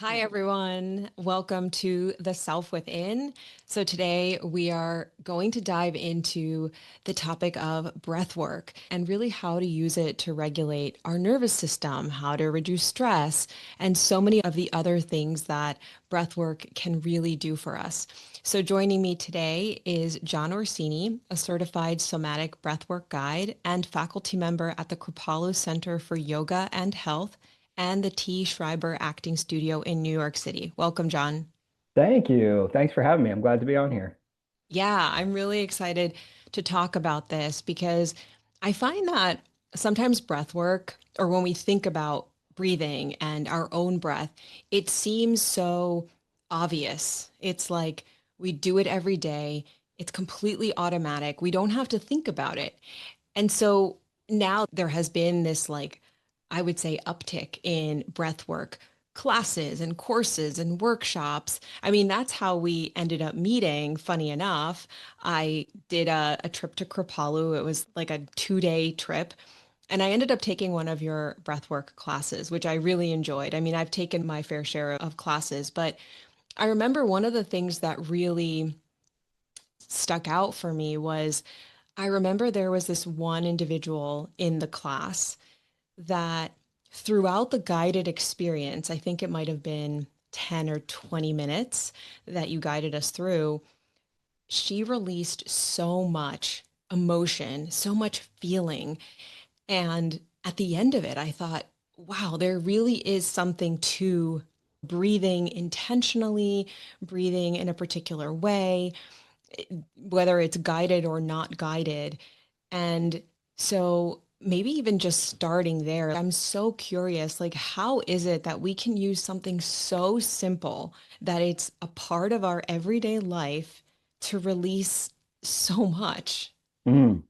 Hi, everyone. Welcome to The Self Within. So, today we are going to dive into the topic of breath work and really how to use it to regulate our nervous system, how to reduce stress, and so many of the other things that breath work can really do for us. So, joining me today is Jon Orsini, a certified somatic breathwork guide and faculty member at the Kripalu Center for Yoga and Health and the T. Schreiber Acting Studio in New York City. Welcome, Jon. Thank you. Thanks for having me. I'm glad to be on here. Yeah, I'm really excited to talk about this because I find that sometimes breath work, or when we think about breathing and our own breath, it seems so obvious. It's like we do it every day. It's completely automatic. We don't have to think about it. And so now there has been this, like, I would say, uptick in breath work classes and courses and workshops. I mean, that's how we ended up meeting. Funny enough, I did a trip to Kripalu. It was like a 2-day trip. And I ended up taking one of your breathwork classes, which I really enjoyed. I mean, I've taken my fair share of classes, but I remember one of the things that really stuck out for me was I remember there was this one individual in the class that throughout the guided experience, I think it might have been 10 or 20 minutes that you guided us through, she released so much emotion, so much feeling. And at the end of it, I thought, wow, there really is something to breathing intentionally, breathing in a particular way, whether it's guided or not guided. And so maybe even just starting there, I'm so curious, like, how is it that we can use something so simple that it's a part of our everyday life to release so much? Mm.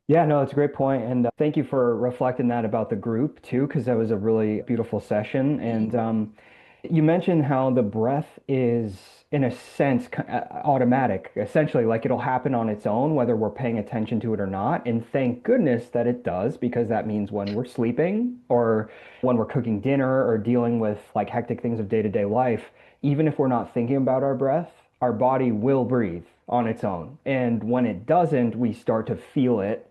Yeah, no, it's a great point. And thank you for reflecting that about the group too, because that was a really beautiful session. And you mentioned how the breath is, in a sense, automatic, essentially, like it'll happen on its own, whether we're paying attention to it or not. And thank goodness that it does, because that means when we're sleeping or when we're cooking dinner or dealing with like hectic things of day-to-day life, even if we're not thinking about our breath, our body will breathe on its own. And when it doesn't, we start to feel it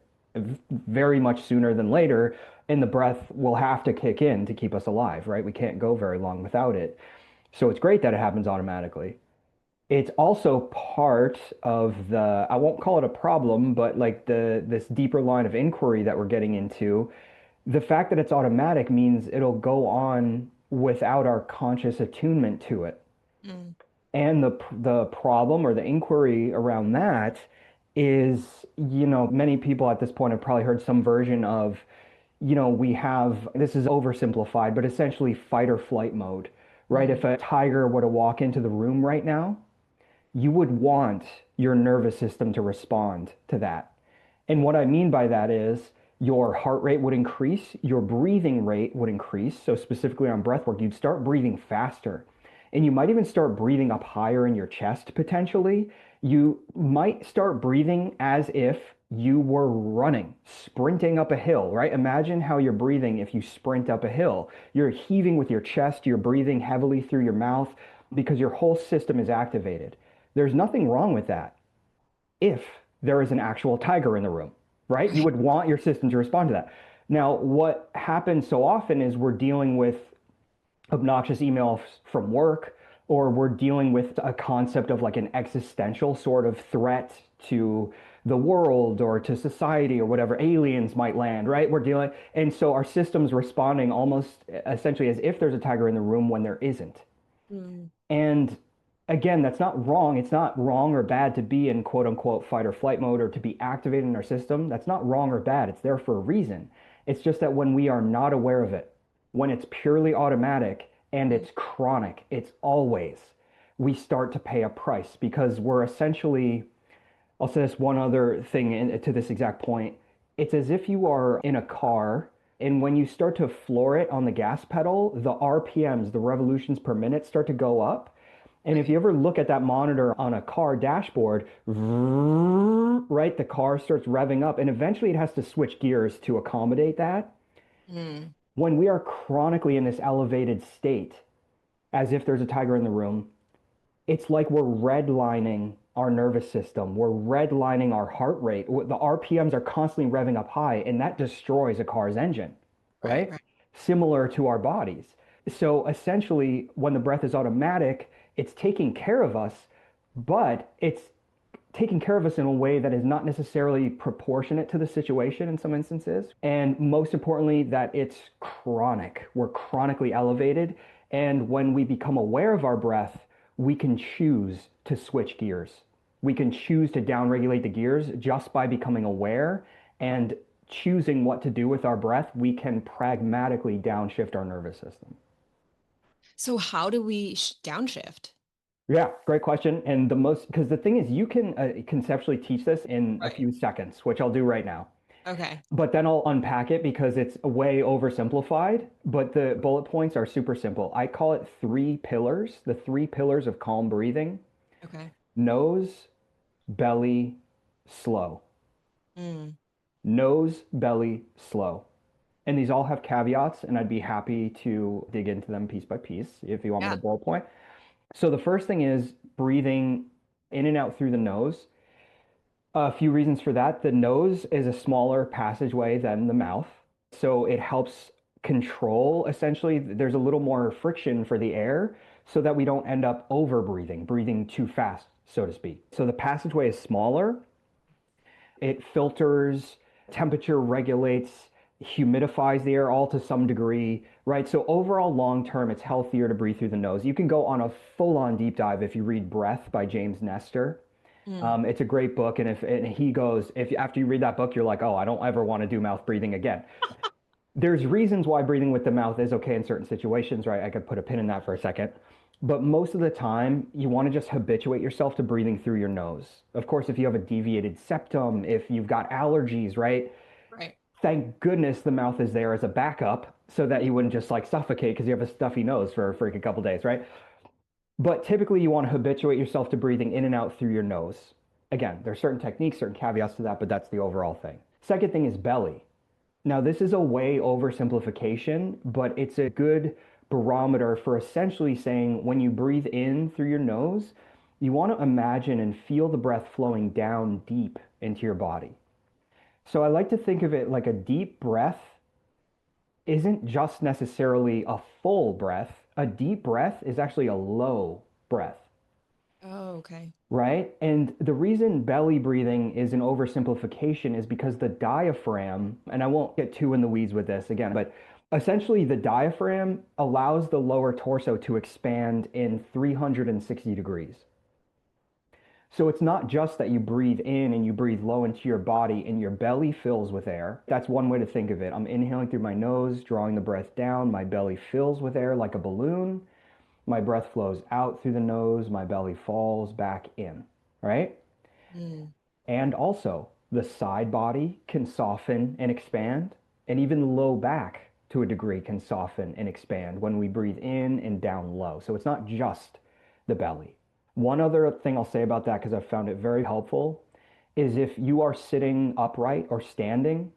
very much sooner than later, and the breath will have to kick in to keep us alive, right? We can't go very long without it. So it's great that it happens automatically. It's also part of the, I won't call it a problem, but like the this deeper line of inquiry that we're getting into. The fact that it's automatic means it'll go on without our conscious attunement to it. Mm. And the problem or the inquiry around that is, many people at this point have probably heard some version of, we have, this is oversimplified, but essentially fight or flight mode, right? If Mm. a tiger were to walk into the room right now, you would want your nervous system to respond to that. And what I mean by that is your heart rate would increase, your breathing rate would increase. So specifically on breath work, you'd start breathing faster. And you might even start breathing up higher in your chest potentially. You might start breathing as if you were running, sprinting up a hill, right? Imagine how you're breathing if you sprint up a hill. You're heaving with your chest, you're breathing heavily through your mouth because your whole system is activated. There's nothing wrong with that if there is an actual tiger in the room, right? You Right. would want your system to respond to that. Now, what happens so often is we're dealing with obnoxious emails from work, or we're dealing with a concept of like an existential sort of threat to the world or to society or whatever, aliens might land, right? We're dealing, and so our system's responding almost essentially as if there's a tiger in the room when there isn't. Mm. And again, that's not wrong. It's not wrong or bad to be in quote unquote fight or flight mode or to be activated in our system. That's not wrong or bad. It's there for a reason. It's just that when we are not aware of it, when it's purely automatic and Mm. it's chronic, it's always, we start to pay a price because we're essentially, I'll say this one other thing to this exact point. It's as if you are in a car, and when you start to floor it on the gas pedal, the RPMs, the revolutions per minute, start to go up. And if Right. you ever look at that monitor on a car dashboard, right, the car starts revving up, and eventually it has to switch gears to accommodate that. Mm. When we are chronically in this elevated state, as if there's a tiger in the room. It's like we're redlining our nervous system. We're redlining our heart rate. The RPMs are constantly revving up high, and that destroys a car's engine, Right, right? right. Similar to our bodies. So essentially, when the breath is automatic, it's taking care of us, but it's taking care of us in a way that is not necessarily proportionate to the situation in some instances. And most importantly, that it's chronic. We're chronically elevated. And when we become aware of our breath, we can choose to switch gears. We can choose to downregulate the gears just by becoming aware and choosing what to do with our breath. We can pragmatically downshift our nervous system. So how do we downshift? Yeah, great question. And the most, because the thing is, you can conceptually teach this in a Right. few seconds, which I'll do right now. Okay. But then I'll unpack it because it's way oversimplified. But the bullet points are super simple. I call it three pillars, the three pillars of calm breathing: Okay. nose, belly, slow. Mm. Nose, belly, slow. And these all have caveats, and I'd be happy to dig into them piece by piece if you want me to Yeah. bullet point. So the first thing is breathing in and out through the nose. A few reasons for that. The nose is a smaller passageway than the mouth, so it helps control, essentially. There's a little more friction for the air so that we don't end up over breathing, breathing too fast, so to speak. So the passageway is smaller. It filters, temperature regulates, humidifies the air all to some degree, right? So overall, long term, it's healthier to breathe through the nose. You can go on a full-on deep dive if you read Breath by James Nestor. Mm. It's a great book, and if and he goes, if after you read that book, you're like, oh, I don't ever want to do mouth breathing again. There's reasons why breathing with the mouth is okay in certain situations, right? I could put a pin in that for a second. But most of the time, you want to just habituate yourself to breathing through your nose. Of course, if you have a deviated septum, if you've got allergies, right? Right. Thank goodness the mouth is there as a backup so that you wouldn't just like suffocate because you have a stuffy nose for a freaking couple days, right? But typically, you want to habituate yourself to breathing in and out through your nose. Again, there's certain techniques, certain caveats to that, but that's the overall thing. Second thing is belly. Now, this is a way oversimplification, but it's a good barometer for essentially saying when you breathe in through your nose, you want to imagine and feel the breath flowing down deep into your body. So I like to think of it like a deep breath isn't just necessarily a full breath. A deep breath is actually a low breath, Oh, okay. right? And the reason belly breathing is an oversimplification is because the diaphragm, and I won't get too in the weeds with this again, but essentially the diaphragm allows the lower torso to expand in 360 degrees. So it's not just that you breathe in and you breathe low into your body and your belly fills with air. That's one way to think of it. I'm inhaling through my nose, drawing the breath down. My belly fills with air like a balloon. My breath flows out through the nose. My belly falls back in, right? Mm. And also, the side body can soften and expand, and even the low back to a degree can soften and expand when we breathe in and down low. So it's not just the belly. One other thing I'll say about that, because I've found it very helpful, is if you are sitting upright or standing,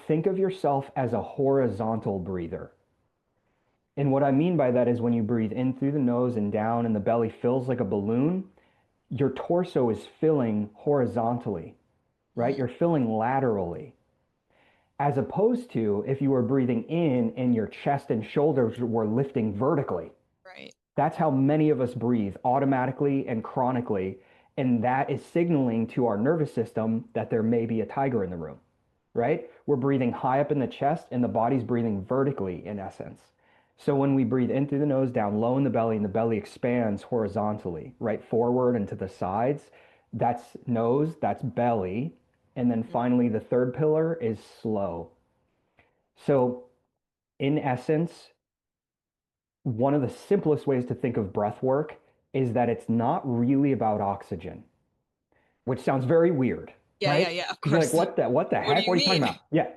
think of yourself as a horizontal breather. And what I mean by that is when you breathe in through the nose and down and the belly fills like a balloon, your torso is filling horizontally, right? Mm. You're filling laterally. As opposed to if you were breathing in and your chest and shoulders were lifting vertically. Right. That's how many of us breathe automatically and chronically. And that is signaling to our nervous system that there may be a tiger in the room, right? We're breathing high up in the chest and the body's breathing vertically in essence. So when we breathe in through the nose, down low in the belly, and the belly expands horizontally, right forward and to the sides, that's nose, that's belly. And then Mm. finally, the third pillar is slow. So in essence, one of the simplest ways to think of breath work is that it's not really about oxygen, which sounds very weird, Yeah, right? yeah, yeah, of Because you're like, course. what the What do heck? you What are you talking mean? about? Yeah.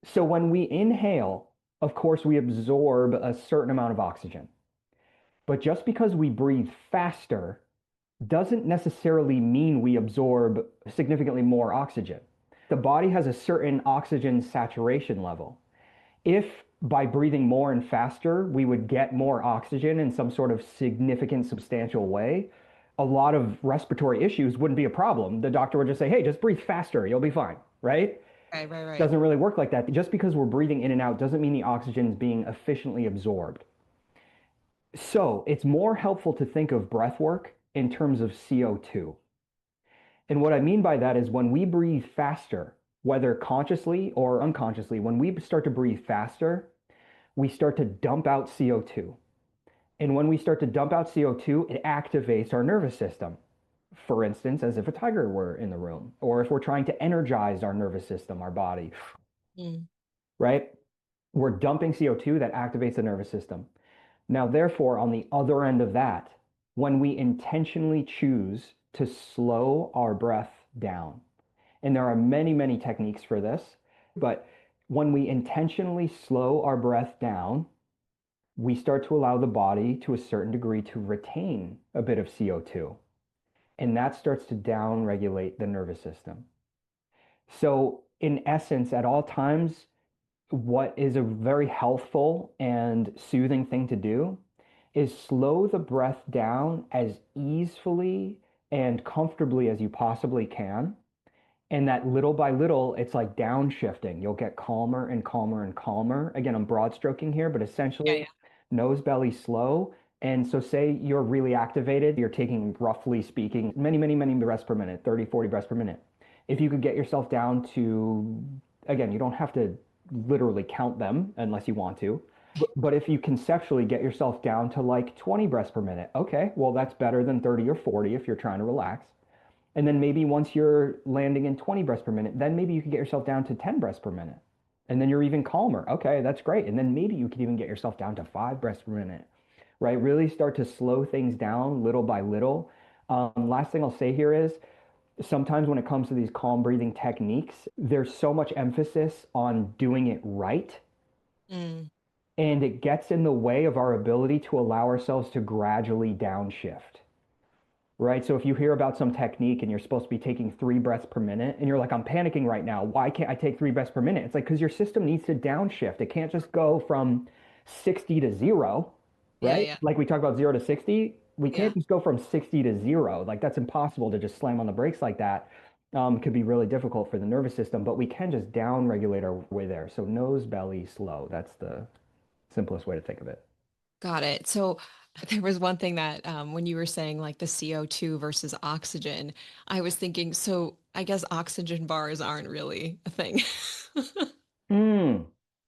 So when we inhale, of course, we absorb a certain amount of oxygen. But just because we breathe faster doesn't necessarily mean we absorb significantly more oxygen. The body has a certain oxygen saturation level. If by breathing more and faster, we would get more oxygen in some sort of significant, substantial way. A lot of respiratory issues wouldn't be a problem. The doctor would just say, hey, just breathe faster, you'll be fine, right? Right, right, right. Doesn't really work like that. Just because we're breathing in and out doesn't mean the oxygen is being efficiently absorbed. So it's more helpful to think of breath work in terms of CO2. And what I mean by that is when we breathe faster, whether consciously or unconsciously, when we start to breathe faster, we start to dump out CO2. And when we start to dump out CO2, it activates our nervous system. For instance, as if a tiger were in the room, or if we're trying to energize our nervous system, our body, Mm. right? We're dumping CO2 that activates the nervous system. Now, therefore, on the other end of that, when we intentionally choose to slow our breath down, and there are many, many techniques for this, but when we intentionally slow our breath down, we start to allow the body to a certain degree to retain a bit of CO2. And that starts to down regulate the nervous system. So, in essence, at all times, what is a very healthful and soothing thing to do is slow the breath down as easily and comfortably as you possibly can. And that little by little, it's like downshifting. You'll get calmer and calmer and calmer. Again, I'm broad stroking here, but Yeah, essentially yeah. nose, belly, slow. And so say you're really activated, you're taking, roughly speaking, many, many, many breaths per minute, 30, 40 breaths per minute. If you could get yourself down to, again, you don't have to literally count them unless you want to. But if you conceptually get yourself down to like 20 breaths per minute, okay, well, that's better than 30 or 40 if you're trying to relax. And then maybe once you're landing in 20 breaths per minute, then maybe you can get yourself down to 10 breaths per minute. And then you're even calmer. Okay, that's great. And then maybe you can even get yourself down to 5 breaths per minute, right? Really start to slow things down little by little. Last thing I'll say here is sometimes when it comes to these calm breathing techniques, there's so much emphasis on doing it right. Mm. And it gets in the way of our ability to allow ourselves to gradually downshift. Right. So if you hear about some technique and you're supposed to be taking 3 breaths per minute and you're like, I'm panicking right now. Why can't I take 3 breaths per minute? It's like, because your system needs to downshift. It can't just go from 60 to zero, Yeah, right? yeah, Like we talk about 0 to 60. We yeah. can't just go from 60 to zero. Like that's impossible to just slam on the brakes like that. It could be really difficult for the nervous system, but we can just down regulate our way there. So nose, belly, slow. That's the simplest way to think of it. Got it. So there was one thing that when you were saying like the CO2 versus oxygen, I was thinking, so I guess oxygen bars aren't really a thing. Hmm.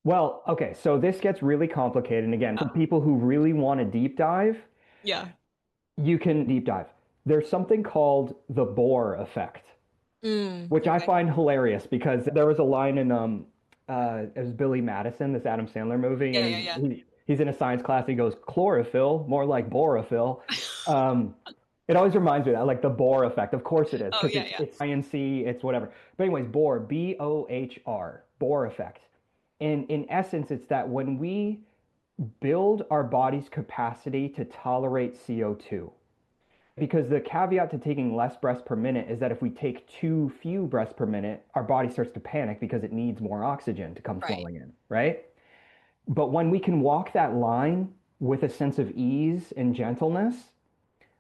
Well, okay, so this gets really complicated. And again, for people who really want to deep dive, Yeah. you can deep dive. There's something called the Bohr effect, which I Okay. find hilarious because there was a line in it was Billy Madison, this Adam Sandler movie, Yeah, yeah, and yeah. he's in a science class. He goes, chlorophyll, more like borophyll. Um, it always reminds me of that, like the Bohr effect. Of course it is, Oh, because yeah, yeah. it's science-y, it's whatever. But anyways, Bohr, Bohr, Bohr effect. And in essence, it's that when we build our body's capacity to tolerate CO2, because the caveat to taking less breaths per minute is that if we take too few breaths per minute, our body starts to panic because it needs more oxygen to come Right. flowing in, right? But when we can walk that line with a sense of ease and gentleness,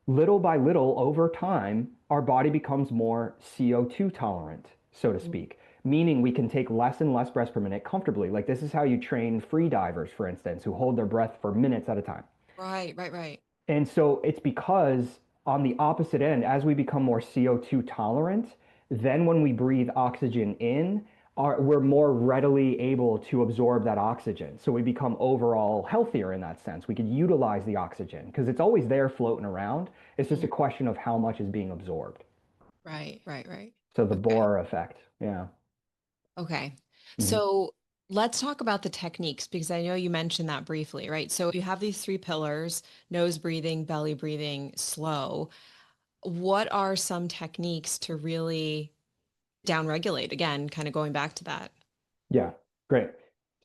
little by little over time, our body becomes more CO2 tolerant, so to speak, meaning we can take less and less breaths per minute comfortably. Like this is how you train free divers, for instance, who hold their breath for minutes at a time. Right, right, right. And so it's because on the opposite end, as we become more CO2 tolerant, then when we breathe oxygen in, we're more readily able to absorb that oxygen. So we become overall healthier in that sense. We could utilize the oxygen because it's always there floating around. It's just Mm. a question of how much is being absorbed. Right, right, right. So the Okay. Bohr effect. Yeah. Okay. Mhm. So let's talk about the techniques because I know you mentioned that briefly, right? So you have these three pillars, nose breathing, belly breathing, slow. What are some techniques to really downregulate? Again, kind of going back to that. Yeah. Great.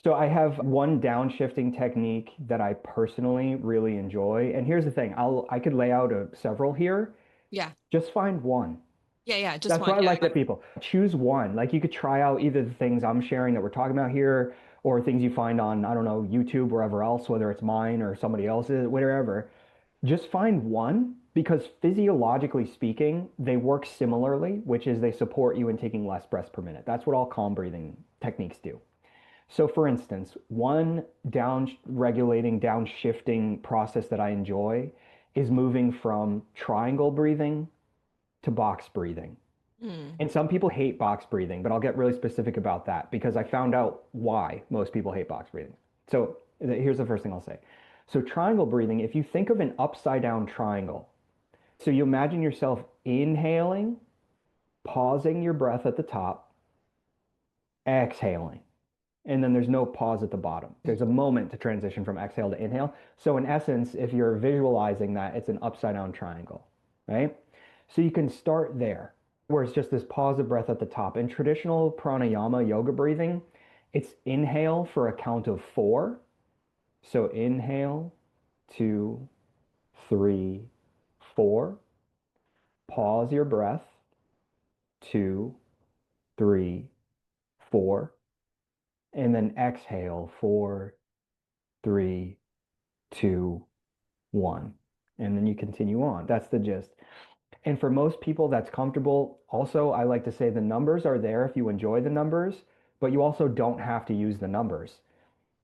So I have one downshifting technique that I personally really enjoy. And here's the thing, I could lay out several here. Yeah. Just find one. Yeah, yeah. Just That's what one. I Yeah. like that people choose one. Like you could try out either the things I'm sharing that we're talking about here, or things you find on, I don't know, YouTube, wherever else, whether it's mine or somebody else's, whatever. Just find one because physiologically speaking, they work similarly, which is they support you in taking less breaths per minute. That's what all calm breathing techniques do. So, for instance, one down regulating, downshifting process that I enjoy is moving from triangle breathing to box breathing. Mm. And some people hate box breathing, but I'll get really specific about that because I found out why most people hate box breathing. So, here's the first thing I'll say. So, triangle breathing, if you think of an upside down triangle, so you imagine yourself inhaling, pausing your breath at the top, exhaling. And then there's no pause at the bottom. There's a moment to transition from exhale to inhale. So in essence, if you're visualizing that, it's an upside down triangle, right? So you can start there, where it's just this pause of breath at the top. In traditional pranayama yoga breathing, it's inhale for a count of 4. So inhale, 2, 3, 4. Pause your breath, 2, 3, 4. And then exhale, 4, 3, 2, 1. And then you continue on. That's the gist. And for most people, that's comfortable. Also, I like to say the numbers are there if you enjoy the numbers, but you also don't have to use the numbers.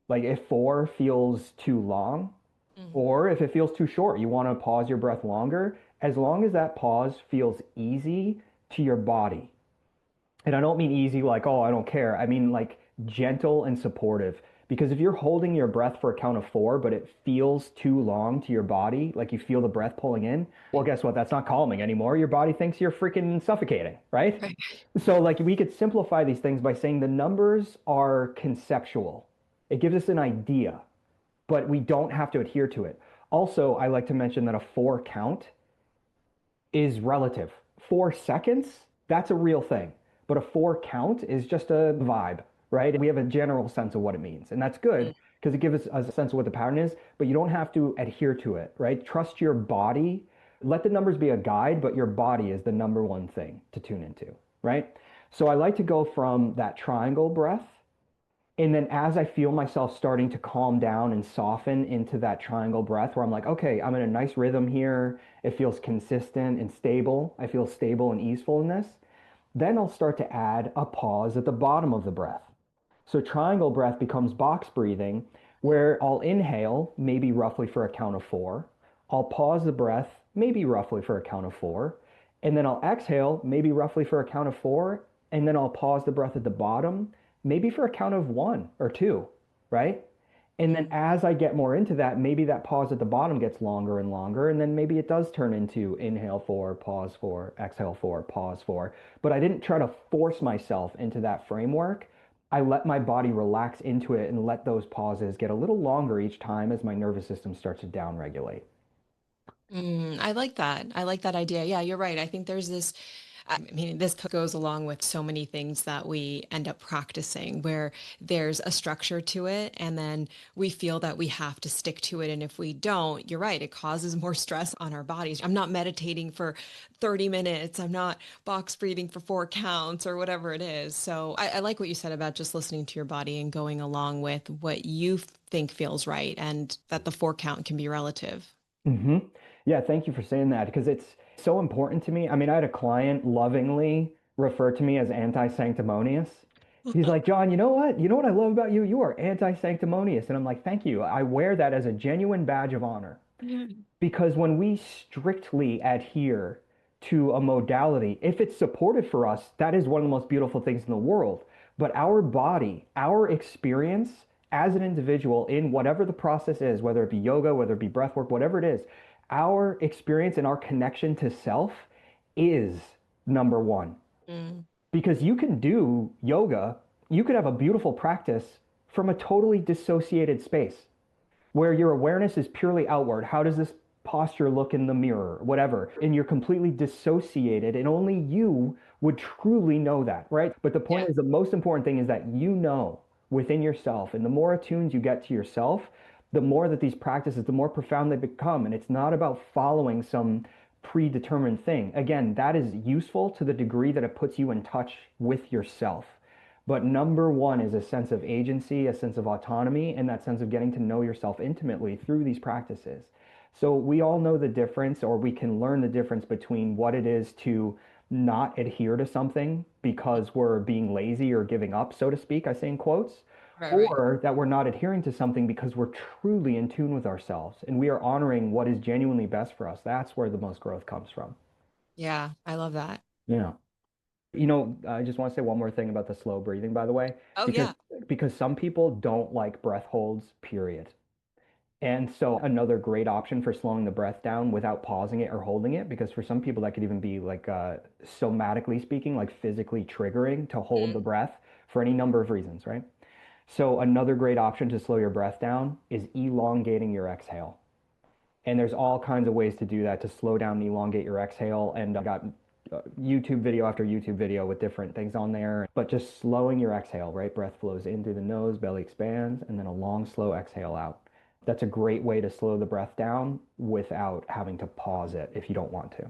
Like if 4 feels too long, Mm. or if it feels too short, you want to pause your breath longer, as long as that pause feels easy to your body. And I don't mean easy like, oh, I don't care. I mean like gentle and supportive. Because if you're holding your breath for a count of 4, but it feels too long to your body, like you feel the breath pulling in, well, guess what? That's not calming anymore. Your body thinks you're freaking suffocating, right? Right. So, like, we could simplify these things by saying the numbers are conceptual. It gives us an idea, but we don't have to adhere to it. Also, I like to mention that a 4 count is relative. 4 seconds, that's a real thing. But a 4 count is just a vibe, right? We have a general sense of what it means. And that's Mm. good because it gives us a sense of what the pattern is, but you don't have to adhere to it, right? Trust your body. Let the numbers be a guide, but your body is the number one thing to tune into, right? So I like to go from that triangle breath and then as I feel myself starting to calm down and soften into that triangle breath, where I'm like, okay, I'm in a nice rhythm here. It feels consistent and stable. I feel stable and easeful in this. Then I'll start to add a pause at the bottom of the breath. So triangle breath becomes box breathing, where I'll inhale, maybe roughly for a count of 4. I'll pause the breath, maybe roughly for a count of 4. And then I'll exhale, maybe roughly for a count of 4. And then I'll pause the breath at the bottom, maybe for a count of 1 or 2, right? And then Mm. as I get more into that, maybe that pause at the bottom gets longer and longer. And then maybe it does turn into inhale 4, pause 4, exhale 4, pause 4. But I didn't try to force myself into that framework. I let my body relax into it and let those pauses get a little longer each time as my nervous system starts to downregulate. Mm. I like that. I like that idea. Yeah, you're right. I think there's this I mean, this goes along with so many things that we end up practicing where there's a structure to it, and then we feel that we have to stick to it. And if we don't, you're right, it causes more stress on our bodies. I'm not meditating for 30 minutes. I'm not box breathing for 4 counts or whatever it is. So I like what you said about just listening to your body and going along with what you think feels right, and that the 4 count can be relative. hmm Yeah, thank you for saying that because it's so important to me. I mean, I had a client lovingly refer to me as anti-sanctimonious. He's like, John, you know what? You know what I love about you? You are anti-sanctimonious. And I'm like, thank you. I wear that as a genuine badge of honor. Because when we strictly adhere to a modality, if it's supported for us, that is one of the most beautiful things in the world. But our body, our experience as an individual in whatever the process is, whether it be yoga, whether it be breath work, whatever it is, our experience and our connection to self is number one. Mm. Because you can do yoga, you could have a beautiful practice from a totally dissociated space where your awareness is purely outward. How does this posture look in the mirror, whatever, and you're completely dissociated, and only you would truly know that, right? But the point Yeah. is, the most important thing is that you know within yourself, and the more attuned you get to yourself, the more that these practices, the more profound they become. And it's not about following some predetermined thing. Again, that is useful to the degree that it puts you in touch with yourself. But number one is a sense of agency, a sense of autonomy, and that sense of getting to know yourself intimately through these practices. So we all know the difference, or we can learn the difference between what it is to not adhere to something because we're being lazy or giving up, so to speak, I say in quotes, Right, right. or that we're not adhering to something because we're truly in tune with ourselves and we are honoring what is genuinely best for us. That's where the most growth comes from. Yeah, I love that. Yeah. I just want to say one more thing about the slow breathing, by the way, Oh, because yeah. because some people don't like breath holds, period. And so another great option for slowing the breath down without pausing it or holding it, because for some people that could even be like somatically speaking, like physically triggering to hold the Mhm. breath for any number of reasons, right? So another great option to slow your breath down is elongating your exhale. And there's all kinds of ways to do that to slow down and elongate your exhale. And I got YouTube video after YouTube video with different things on there. But just slowing your exhale, right? Breath flows in through the nose, belly expands, and then a long, slow exhale out. That's a great way to slow the breath down without having to pause it if you don't want to.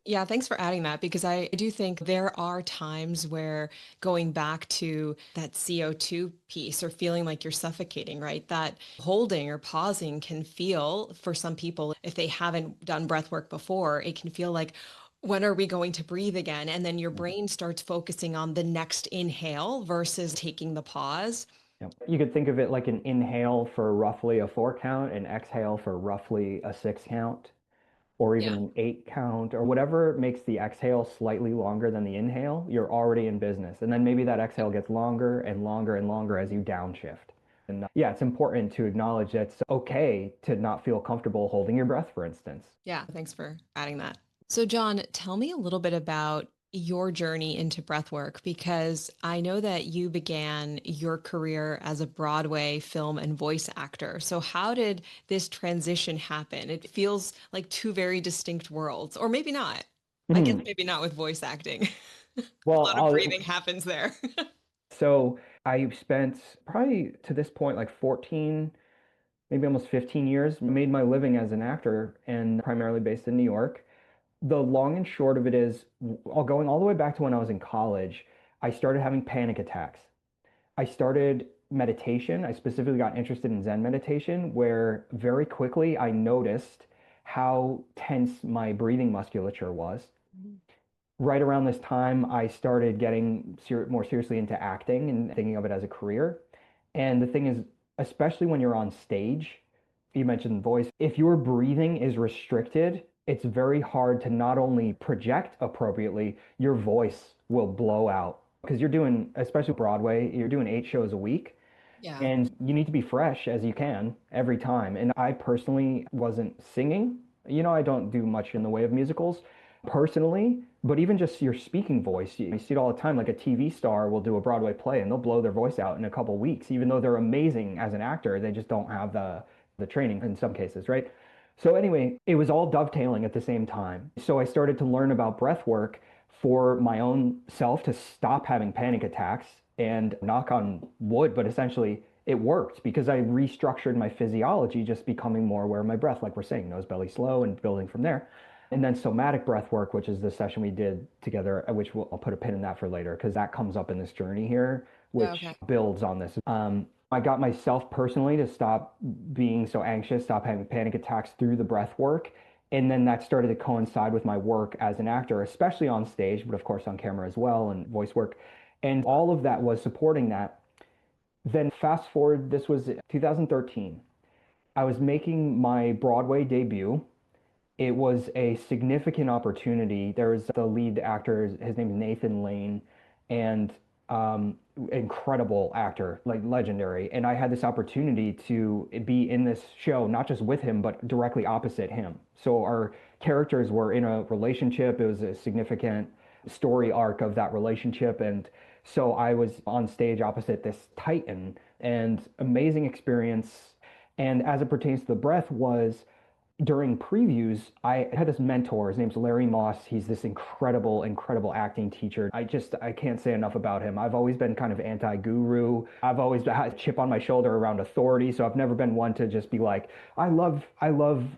Yeah, thanks for adding that because I do think there are times where going back to that CO2 piece or feeling like you're suffocating, right? That holding or pausing can feel for some people, if they haven't done breath work before, it can feel like, when are we going to breathe again? And then your brain starts focusing on the next inhale versus taking the pause. Yep. You could think of it like an inhale for roughly a 4 count, an exhale for roughly a 6 count, or even Yeah. an 8 count, or whatever makes the exhale slightly longer than the inhale, you're already in business. And then maybe that exhale gets longer and longer and longer as you downshift. And yeah, it's important to acknowledge that it's okay to not feel comfortable holding your breath, for instance. Yeah, thanks for adding that. So, Jon, tell me a little bit about your journey into breathwork because I know that you began your career as a Broadway film and voice actor. So, how did this transition happen? It feels like two very distinct worlds, or maybe not. I guess Mhm. maybe not with voice acting. A Well, lot of breathing happens there. so I spent probably to this point like 14, maybe almost 15 years, made my living as an actor and primarily based in New York. The long and short of it is, going all the way back to when I was in college, I started having panic attacks. I started meditation. I specifically got interested in Zen meditation, where very quickly I noticed how tense my breathing musculature was. Right around this time, I started getting more seriously into acting and thinking of it as a career. And the thing is, especially when you're on stage, you mentioned voice, if your breathing is restricted, it's very hard to not only project appropriately, your voice will blow out. Because you're doing, especially Broadway, you're doing 8 shows a week. Yeah. And you need to be fresh as you can every time. And I personally wasn't singing. I don't do much in the way of musicals personally, but even just your speaking voice, you see it all the time. Like a TV star will do a Broadway play and they'll blow their voice out in a couple weeks, even though they're amazing as an actor. They just don't have the training in some cases, right? So anyway, it was all dovetailing at the same time. So I started to learn about breath work for my own self to stop having panic attacks and knock on wood, but essentially it worked because I restructured my physiology, just becoming more aware of my breath, like we're saying, nose, belly, slow, and building from there. And then somatic breath work, which is the session we did together, which I'll put a pin in that for later because that comes up in this journey here, which Okay. builds on this. I got myself personally to stop being so anxious, stop having panic attacks through the breath work. And then that started to coincide with my work as an actor, especially on stage, but of course on camera as well and voice work. And all of that was supporting that. Then fast forward, this was 2013. I was making my Broadway debut. It was a significant opportunity. There was the lead actor, his name is Nathan Lane, and incredible actor, like legendary. And I had this opportunity to be in this show, not just with him, but directly opposite him. So our characters were in a relationship. It was a significant story arc of that relationship. And so I was on stage opposite this Titan and amazing experience. And as it pertains to the breath was during previews, I had this mentor. His name's Larry Moss. He's this incredible, incredible acting teacher. I can't say enough about him. I've always been kind of anti-guru. I've always had a chip on my shoulder around authority. So I've never been one to just be like, I love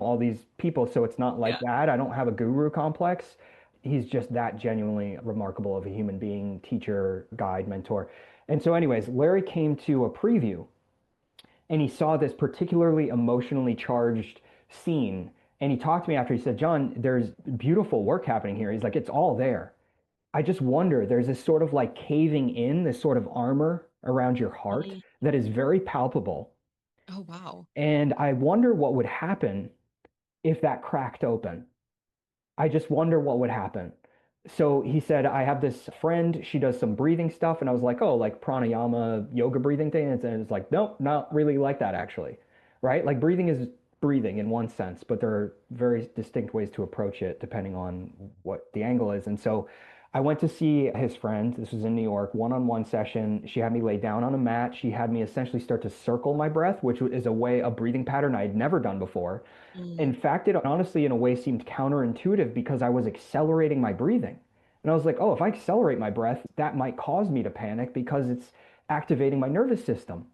all these people. So it's not like Yeah. that. I don't have a guru complex. He's just that genuinely remarkable of a human being, teacher, guide, mentor. And so, anyways, Larry came to a preview and he saw this particularly emotionally charged scene. And he talked to me after. He said, John, there's beautiful work happening here. He's like, it's all there. I just wonder, there's this sort of like caving in, this sort of armor around your heart Mm. that is very palpable. Oh, wow. And I wonder what would happen if that cracked open. I just wonder what would happen. So he said, I have this friend, she does some breathing stuff. And I was like, oh, like pranayama, yoga breathing thing. And it's like, nope, not really like that, actually. Right? Like breathing is breathing in one sense, but there are very distinct ways to approach it depending on what the angle is. And so I went to see his friend. This was in New York, one-on-one session. She had me lay down on a mat. She had me essentially start to circle my breath, which is a breathing pattern I had never done before. In Mm. fact, it honestly, in a way, seemed counterintuitive because I was accelerating my breathing. And I was like, oh, if I accelerate my breath, that might cause me to panic because it's activating my nervous system.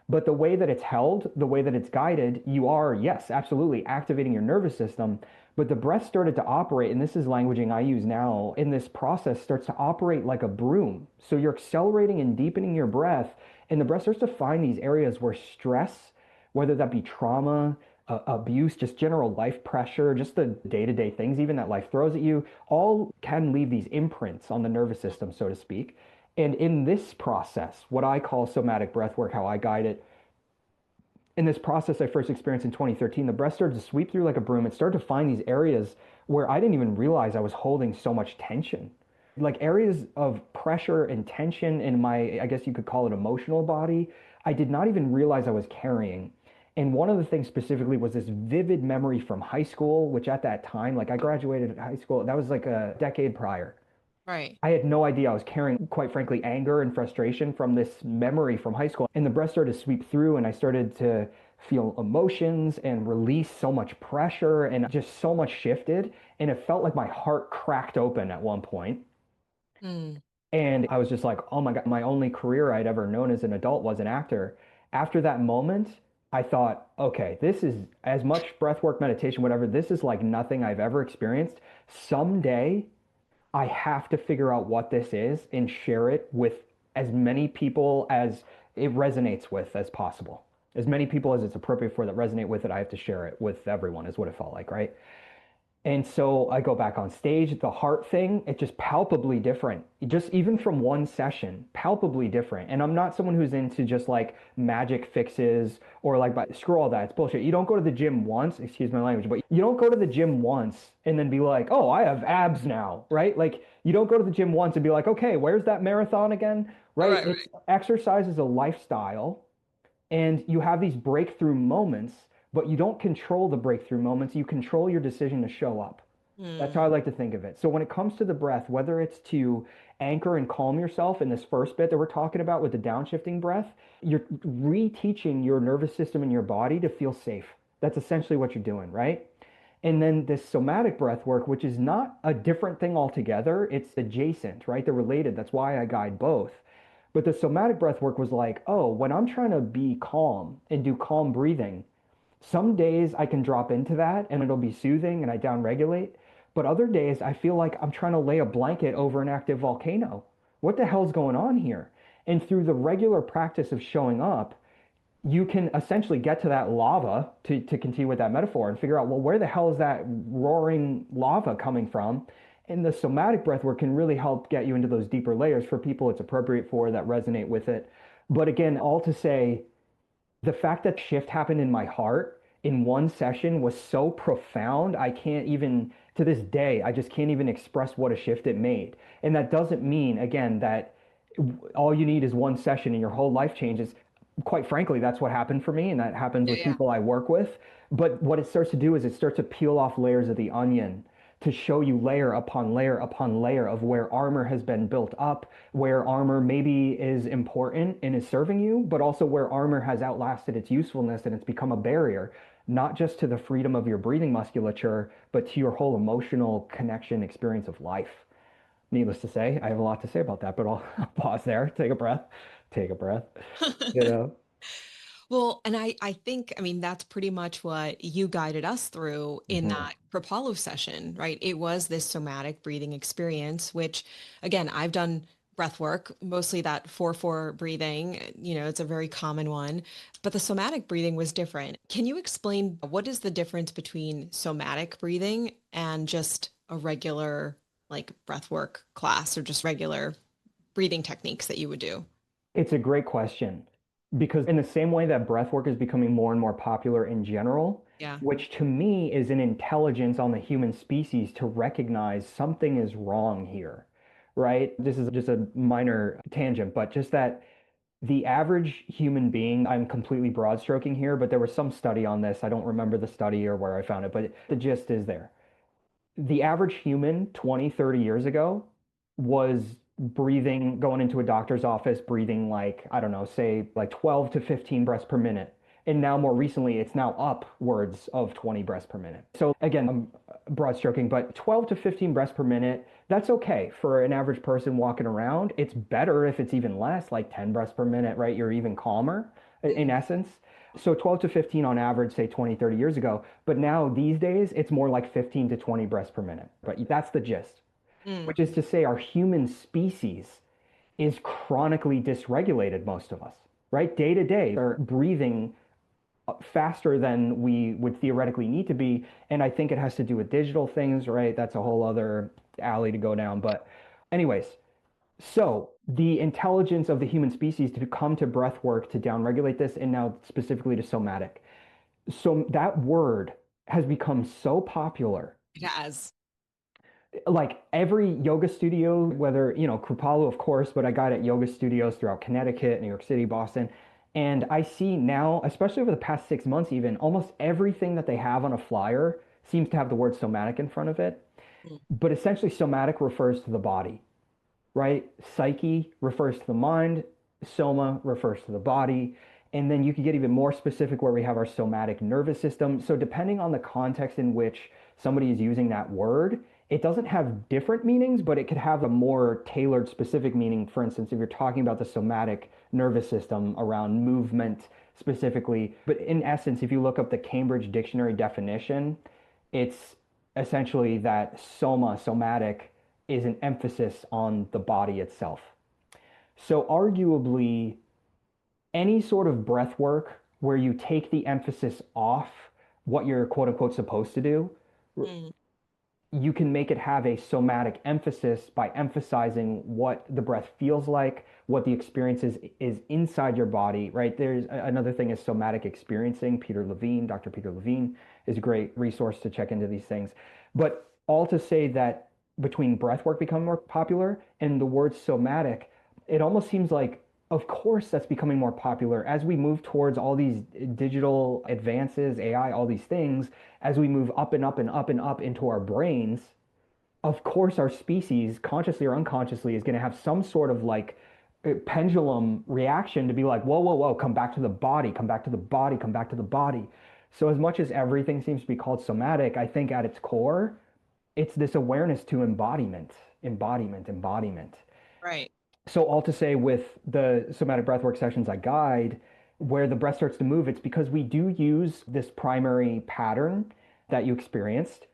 But the way that it's held, the way that it's guided, you are, yes, absolutely activating your nervous system. But the breath started to operate, and this is languaging I use now, in this process starts to operate like a broom. So you're accelerating and deepening your breath, and the breath starts to find these areas where stress, whether that be trauma, abuse, just general life pressure, just the day-to-day things even that life throws at you, all can leave these imprints on the nervous system, so to speak. And in this process, what I call somatic breath work, how I guide it, in this process I first experienced in 2013, the breath started to sweep through like a broom. It started to find these areas where I didn't even realize I was holding so much tension. Like areas of pressure and tension in my, I guess you could call it emotional body, I did not even realize I was carrying. And one of the things specifically was this vivid memory from high school, which at that time, like I graduated high school, that was like a decade prior. Right. I had no idea I was carrying, quite frankly, anger and frustration from this memory from high school. And the breath started to sweep through, and I started to feel emotions and release so much pressure, and just so much shifted. And it felt like my heart cracked open at one point. Mm. And I was just like, oh my God, my only career I'd ever known as an adult was an actor. After that moment, I thought, okay, this is as much breathwork, meditation, whatever, this is like nothing I've ever experienced. Someday, I have to figure out what this is and share it with as many people as it resonates with as possible. As many people as it's appropriate for that resonate with it, I have to share it with everyone, is what it felt like, right? And so I go back on stage, the heart thing, it's just palpably different. Just even from one session, palpably different. And I'm not someone who's into just like magic fixes or like, but screw all that. It's bullshit. You don't go to the gym once, excuse my language, but you don't go to the gym once and then be like, oh, I have abs now, right? Like you don't go to the gym once and be like, okay, where's that marathon again? All Right? right, It's right. exercise is a lifestyle and you have these breakthrough moments, but you don't control the breakthrough moments. You control your decision to show up. That's how I Mm. like to think of it. So when it comes to the breath, whether it's to anchor and calm yourself in this first bit that we're talking about with the downshifting breath, you're reteaching your nervous system and your body to feel safe. That's essentially what you're doing, right? And then this somatic breath work, which is not a different thing altogether, it's adjacent, right? They're related. That's why I guide both. But the somatic breath work was like, oh, when I'm trying to be calm and do calm breathing, some days I can drop into that and it'll be soothing and I downregulate. But other days I feel like I'm trying to lay a blanket over an active volcano. What the hell's going on here? And through the regular practice of showing up, you can essentially get to that lava to continue with that metaphor and figure out, well, where the hell is that roaring lava coming from? And the somatic breath work can really help get you into those deeper layers for people it's appropriate for that resonate with it. But again, all to say, the fact that shift happened in my heart in one session was so profound. I can't even, to this day, I just can't even express what a shift it made. And that doesn't mean, again, that all you need is one session and your whole life changes. Quite frankly, that's what happened for me, and that happens Yeah, with yeah. people I work with. But what it starts to do is it starts to peel off layers of the onion to show you layer upon layer upon layer of where armor has been built up, where armor maybe is important and is serving you, but also where armor has outlasted its usefulness and it's become a barrier, not just to the freedom of your breathing musculature, but to your whole emotional connection experience of life. Needless to say, I have a lot to say about that, but I'll pause there, take a breath, take a breath, you know? Well, and I think, I mean, that's pretty much what you guided us through in Hmm. that Kripalu session, right? It was this somatic breathing experience, which again, I've done breath work, mostly that 4-4 breathing. It's a very common one, but the somatic breathing was different. Can you explain what is the difference between somatic breathing and just a regular like breath work class or just regular breathing techniques that you would do? It's a great question because in the same way that breath work is becoming more and more popular in general, Yeah. which to me is an intelligence on the human species to recognize something is wrong here, right? This is just a minor tangent, but just that the average human being, I'm completely broad stroking here, but there was some study on this. I don't remember the study or where I found it, but the gist is there. The average human 20, 30 years ago was breathing, going into a doctor's office, breathing like, I don't know, say like 12 to 15 breaths per minute. And now more recently, it's now upwards of 20 breaths per minute. So again, I'm broad stroking, but 12 to 15 breaths per minute, that's okay for an average person walking around. It's better if it's even less, like 10 breaths per minute, right? You're even calmer in Mhm. essence. So 12 to 15 on average, say 20, 30 years ago. But now these days, it's more like 15 to 20 breaths per minute. But that's the gist, Mm. which is to say our human species is chronically dysregulated, most of us, right? Day to day, are breathing faster than we would theoretically need to be. And I think it has to do with digital things, right? That's a whole other alley to go down. But anyways, so the intelligence of the human species to come to breath work to downregulate this, and now specifically to somatic. So that word has become so popular. It has. Like every yoga studio, whether, Kripalu, of course, but I got at yoga studios throughout Connecticut, New York City, Boston. And I see now, especially over the past 6 months, even almost everything that they have on a flyer seems to have the word somatic in front of it. Mm. But essentially, somatic refers to the body, right? Psyche refers to the mind, soma refers to the body. And then you could get even more specific where we have our somatic nervous system. So, depending on the context in which somebody is using that word, it doesn't have different meanings, but it could have a more tailored, specific meaning. For instance, if you're talking about the somatic nervous system around movement specifically, but in essence, if you look up the Cambridge Dictionary definition, it's essentially that somatic, is an emphasis on the body itself. So, arguably, any sort of breath work where you take the emphasis off what you're quote unquote supposed to do, Mm. you can make it have a somatic emphasis by emphasizing what the breath feels like, what the experience is inside your body, right? There's another thing is somatic experiencing. Dr. Peter Levine is a great resource to check into these things. But all to say that between breath work becoming more popular and the word somatic, it almost seems like, of course, that's becoming more popular as we move towards all these digital advances, AI, all these things, as we move up and up and up and up into our brains. Of course, our species, consciously or unconsciously, is going to have some sort of like pendulum reaction to be like, whoa, whoa, whoa, come back to the body, come back to the body, come back to the body. So, as much as everything seems to be called somatic, I think at its core, it's this awareness to embodiment, embodiment, embodiment. Right. So all to say with the somatic breathwork sessions I guide, where the breath starts to move, it's because we do use this primary pattern that you experienced,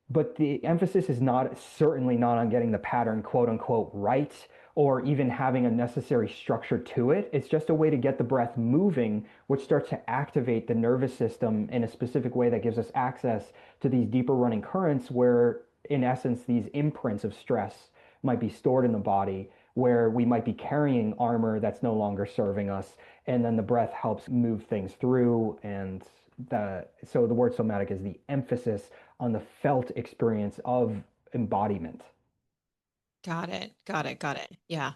but the emphasis is not certainly not on getting the pattern quote unquote right or even having a necessary structure to it. It's just a way to get the breath moving, which starts to activate the nervous system in a specific way that gives us access to these deeper running currents where, in essence, these imprints of stress might be stored in the body where we might be carrying armor that's no longer serving us. And then the breath helps move things through. And so the word somatic is the emphasis on the felt experience of embodiment. Got it. Got it. Got it. Yeah.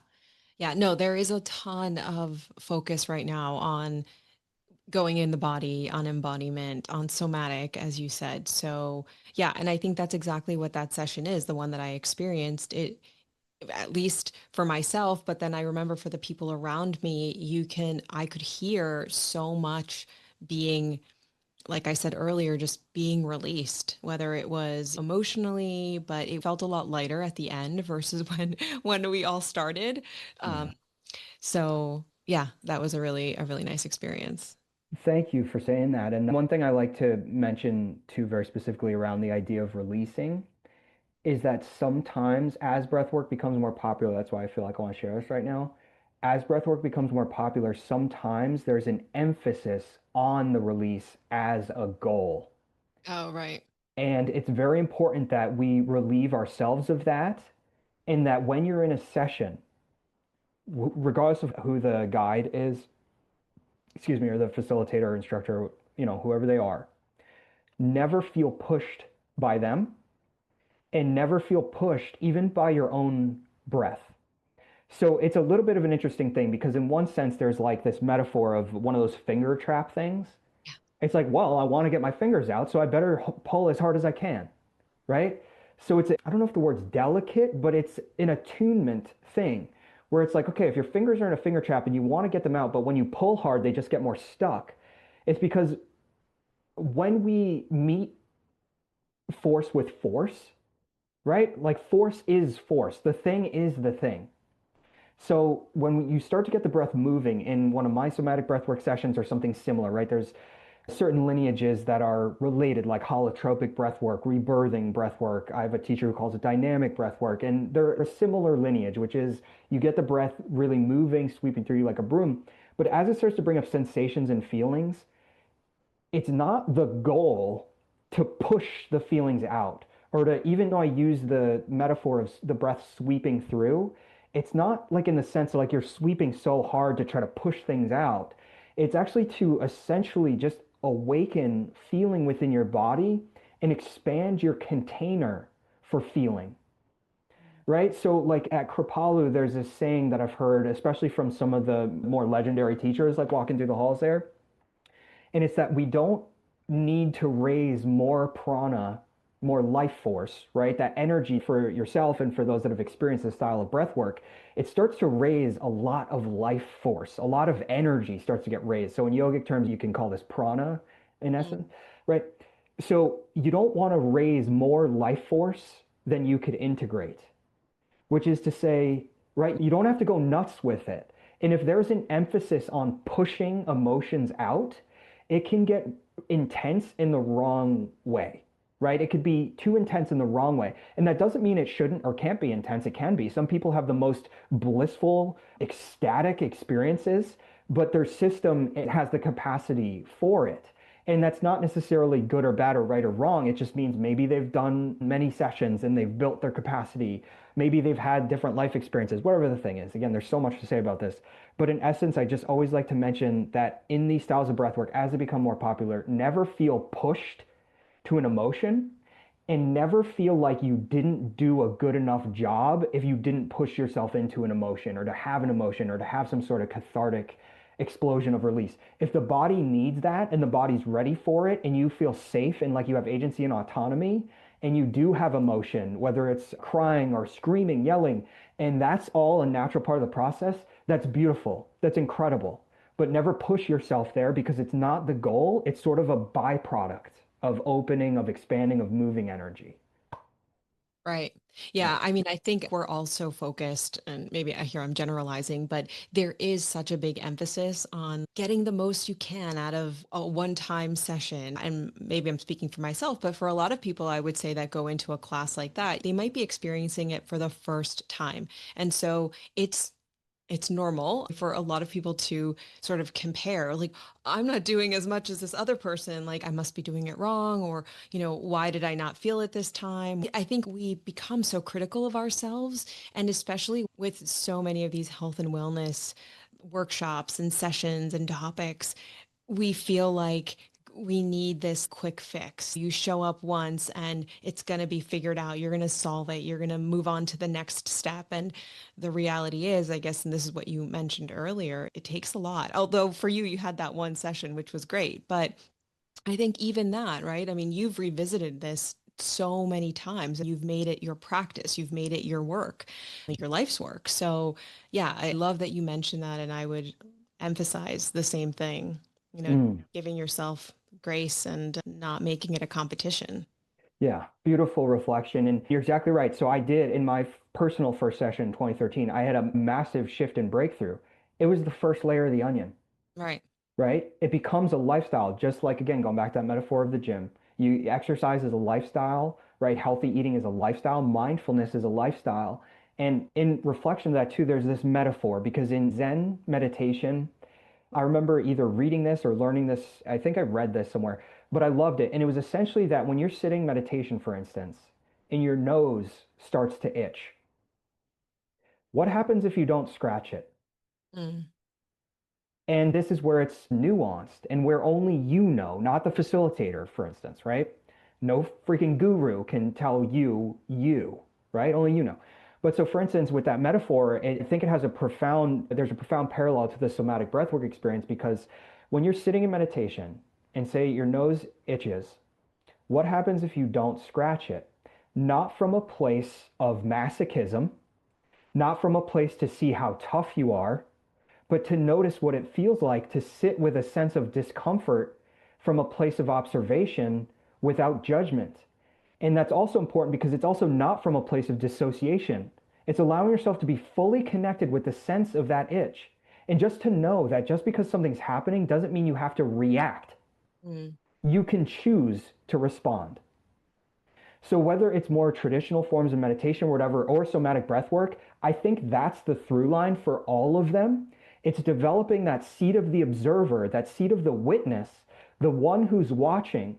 Yeah. No, there is a ton of focus right now on going in the body, on embodiment, on somatic, as you said. So, yeah. And I think that's exactly what that session is, the one that I experienced. It, at least for myself, but then I remember for the people around me, I could hear so much being, like I said earlier, just being released, whether it was emotionally, but it felt a lot lighter at the end versus when we all started. Um, Yeah. so yeah, that was a really nice experience. Thank you for saying that. And one thing I like to mention too, very specifically around the idea of releasing is that sometimes as breathwork becomes more popular, that's why I feel like I want to share this right now. As breathwork becomes more popular, sometimes there's an emphasis on the release as a goal. Oh, right. And it's very important that we relieve ourselves of that, and that when you're in a session, regardless of who the guide is, excuse me, or the facilitator or instructor, whoever they are, never feel pushed by them and never feel pushed even by your own breath. So it's a little bit of an interesting thing because in one sense, there's like this metaphor of one of those finger trap things. It's like, well, I want to get my fingers out, so I better pull as hard as I can, right? So I don't know if the word's delicate, but it's an attunement thing where it's like, okay, if your fingers are in a finger trap and you want to get them out, but when you pull hard, they just get more stuck. It's because when we meet force with force, right? Like force is force. The thing is the thing. So when you start to get the breath moving in one of my somatic breathwork sessions or something similar, right? There's certain lineages that are related, like holotropic breathwork, rebirthing breathwork. I have a teacher who calls it dynamic breathwork, and they're a similar lineage, which is you get the breath really moving, sweeping through you like a broom. But as it starts to bring up sensations and feelings, it's not the goal to push the feelings out or to, even though I use the metaphor of the breath sweeping through, it's not like in the sense of like you're sweeping so hard to try to push things out. It's actually to essentially just awaken feeling within your body and expand your container for feeling. Right? So, like at Kripalu, there's this saying that I've heard, especially from some of the more legendary teachers, like walking through the halls there, and it's that we don't need to raise more prana, more life force, right? That energy for yourself and for those that have experienced this style of breath work, it starts to raise a lot of life force, a lot of energy starts to get raised. So in yogic terms, you can call this prana in Mm. essence, right? So you don't want to raise more life force than you could integrate, which is to say, right, you don't have to go nuts with it. And if there's an emphasis on pushing emotions out, it can get intense in the wrong way, right? It could be too intense in the wrong way. And that doesn't mean it shouldn't or can't be intense. It can be. Some people have the most blissful, ecstatic experiences, but their system, it has the capacity for it. And that's not necessarily good or bad or right or wrong. It just means maybe they've done many sessions and they've built their capacity. Maybe they've had different life experiences, whatever the thing is. Again, there's so much to say about this. But in essence, I just always like to mention that in these styles of breathwork, as they become more popular, never feel pushed to an emotion and never feel like you didn't do a good enough job if you didn't push yourself into an emotion or to have an emotion or to have some sort of cathartic explosion of release. If the body needs that and the body's ready for it and you feel safe and like you have agency and autonomy and you do have emotion, whether it's crying or screaming, yelling, and that's all a natural part of the process, that's beautiful. That's incredible. But never push yourself there because it's not the goal. It's sort of a byproduct of opening, of expanding, of moving energy. Right. Yeah. Yeah. I mean, I think we're also focused, and maybe I hear I'm generalizing, but there is such a big emphasis on getting the most you can out of a one-time session. And maybe I'm speaking for myself, but for a lot of people, I would say that go into a class like that, they might be experiencing it for the first time. And so it's normal for a lot of people to sort of compare, like, I'm not doing as much as this other person, like I must be doing it wrong, or, why did I not feel it this time? I think we become so critical of ourselves, and especially with so many of these health and wellness workshops and sessions and topics, we feel like we need this quick fix. You show up once and it's going to be figured out. You're going to solve it. You're going to move on to the next step. And the reality is, I guess, and this is what you mentioned earlier, it takes a lot. Although for you, you had that one session, which was great. But I think even that, right? I mean, you've revisited this so many times and you've made it your practice. You've made it your work, like your life's work. So, yeah, I love that you mentioned that. And I would emphasize the same thing, Mm. giving yourself grace and not making it a competition. Yeah, beautiful reflection. And you're exactly right. So I did in my personal first session in 2013, I had a massive shift and breakthrough. It was the first layer of the onion, Right. right? It becomes a lifestyle, just like, again, going back to that metaphor of the gym. You exercise as a lifestyle, right? Healthy eating is a lifestyle, mindfulness is a lifestyle. And in reflection of that too, there's this metaphor because in Zen meditation, I remember either reading this or learning this. I think I read this somewhere, but I loved it. And it was essentially that when you're sitting meditation, for instance, and your nose starts to itch, what happens if you don't scratch it? Mm. And this is where it's nuanced and where only you know, not the facilitator, for instance, right? No freaking guru can tell you, right? Only you know. But so, for instance, with that metaphor, I think it has there's a profound parallel to the somatic breathwork experience because when you're sitting in meditation and say your nose itches, what happens if you don't scratch it? Not from a place of masochism, not from a place to see how tough you are, but to notice what it feels like to sit with a sense of discomfort from a place of observation without judgment. And that's also important because it's also not from a place of dissociation. It's allowing yourself to be fully connected with the sense of that itch. And just to know that just because something's happening doesn't mean you have to react. Mm. You can choose to respond. So whether it's more traditional forms of meditation or whatever, or somatic breath work, I think that's the through line for all of them. It's developing that seat of the observer, that seat of the witness, the one who's watching.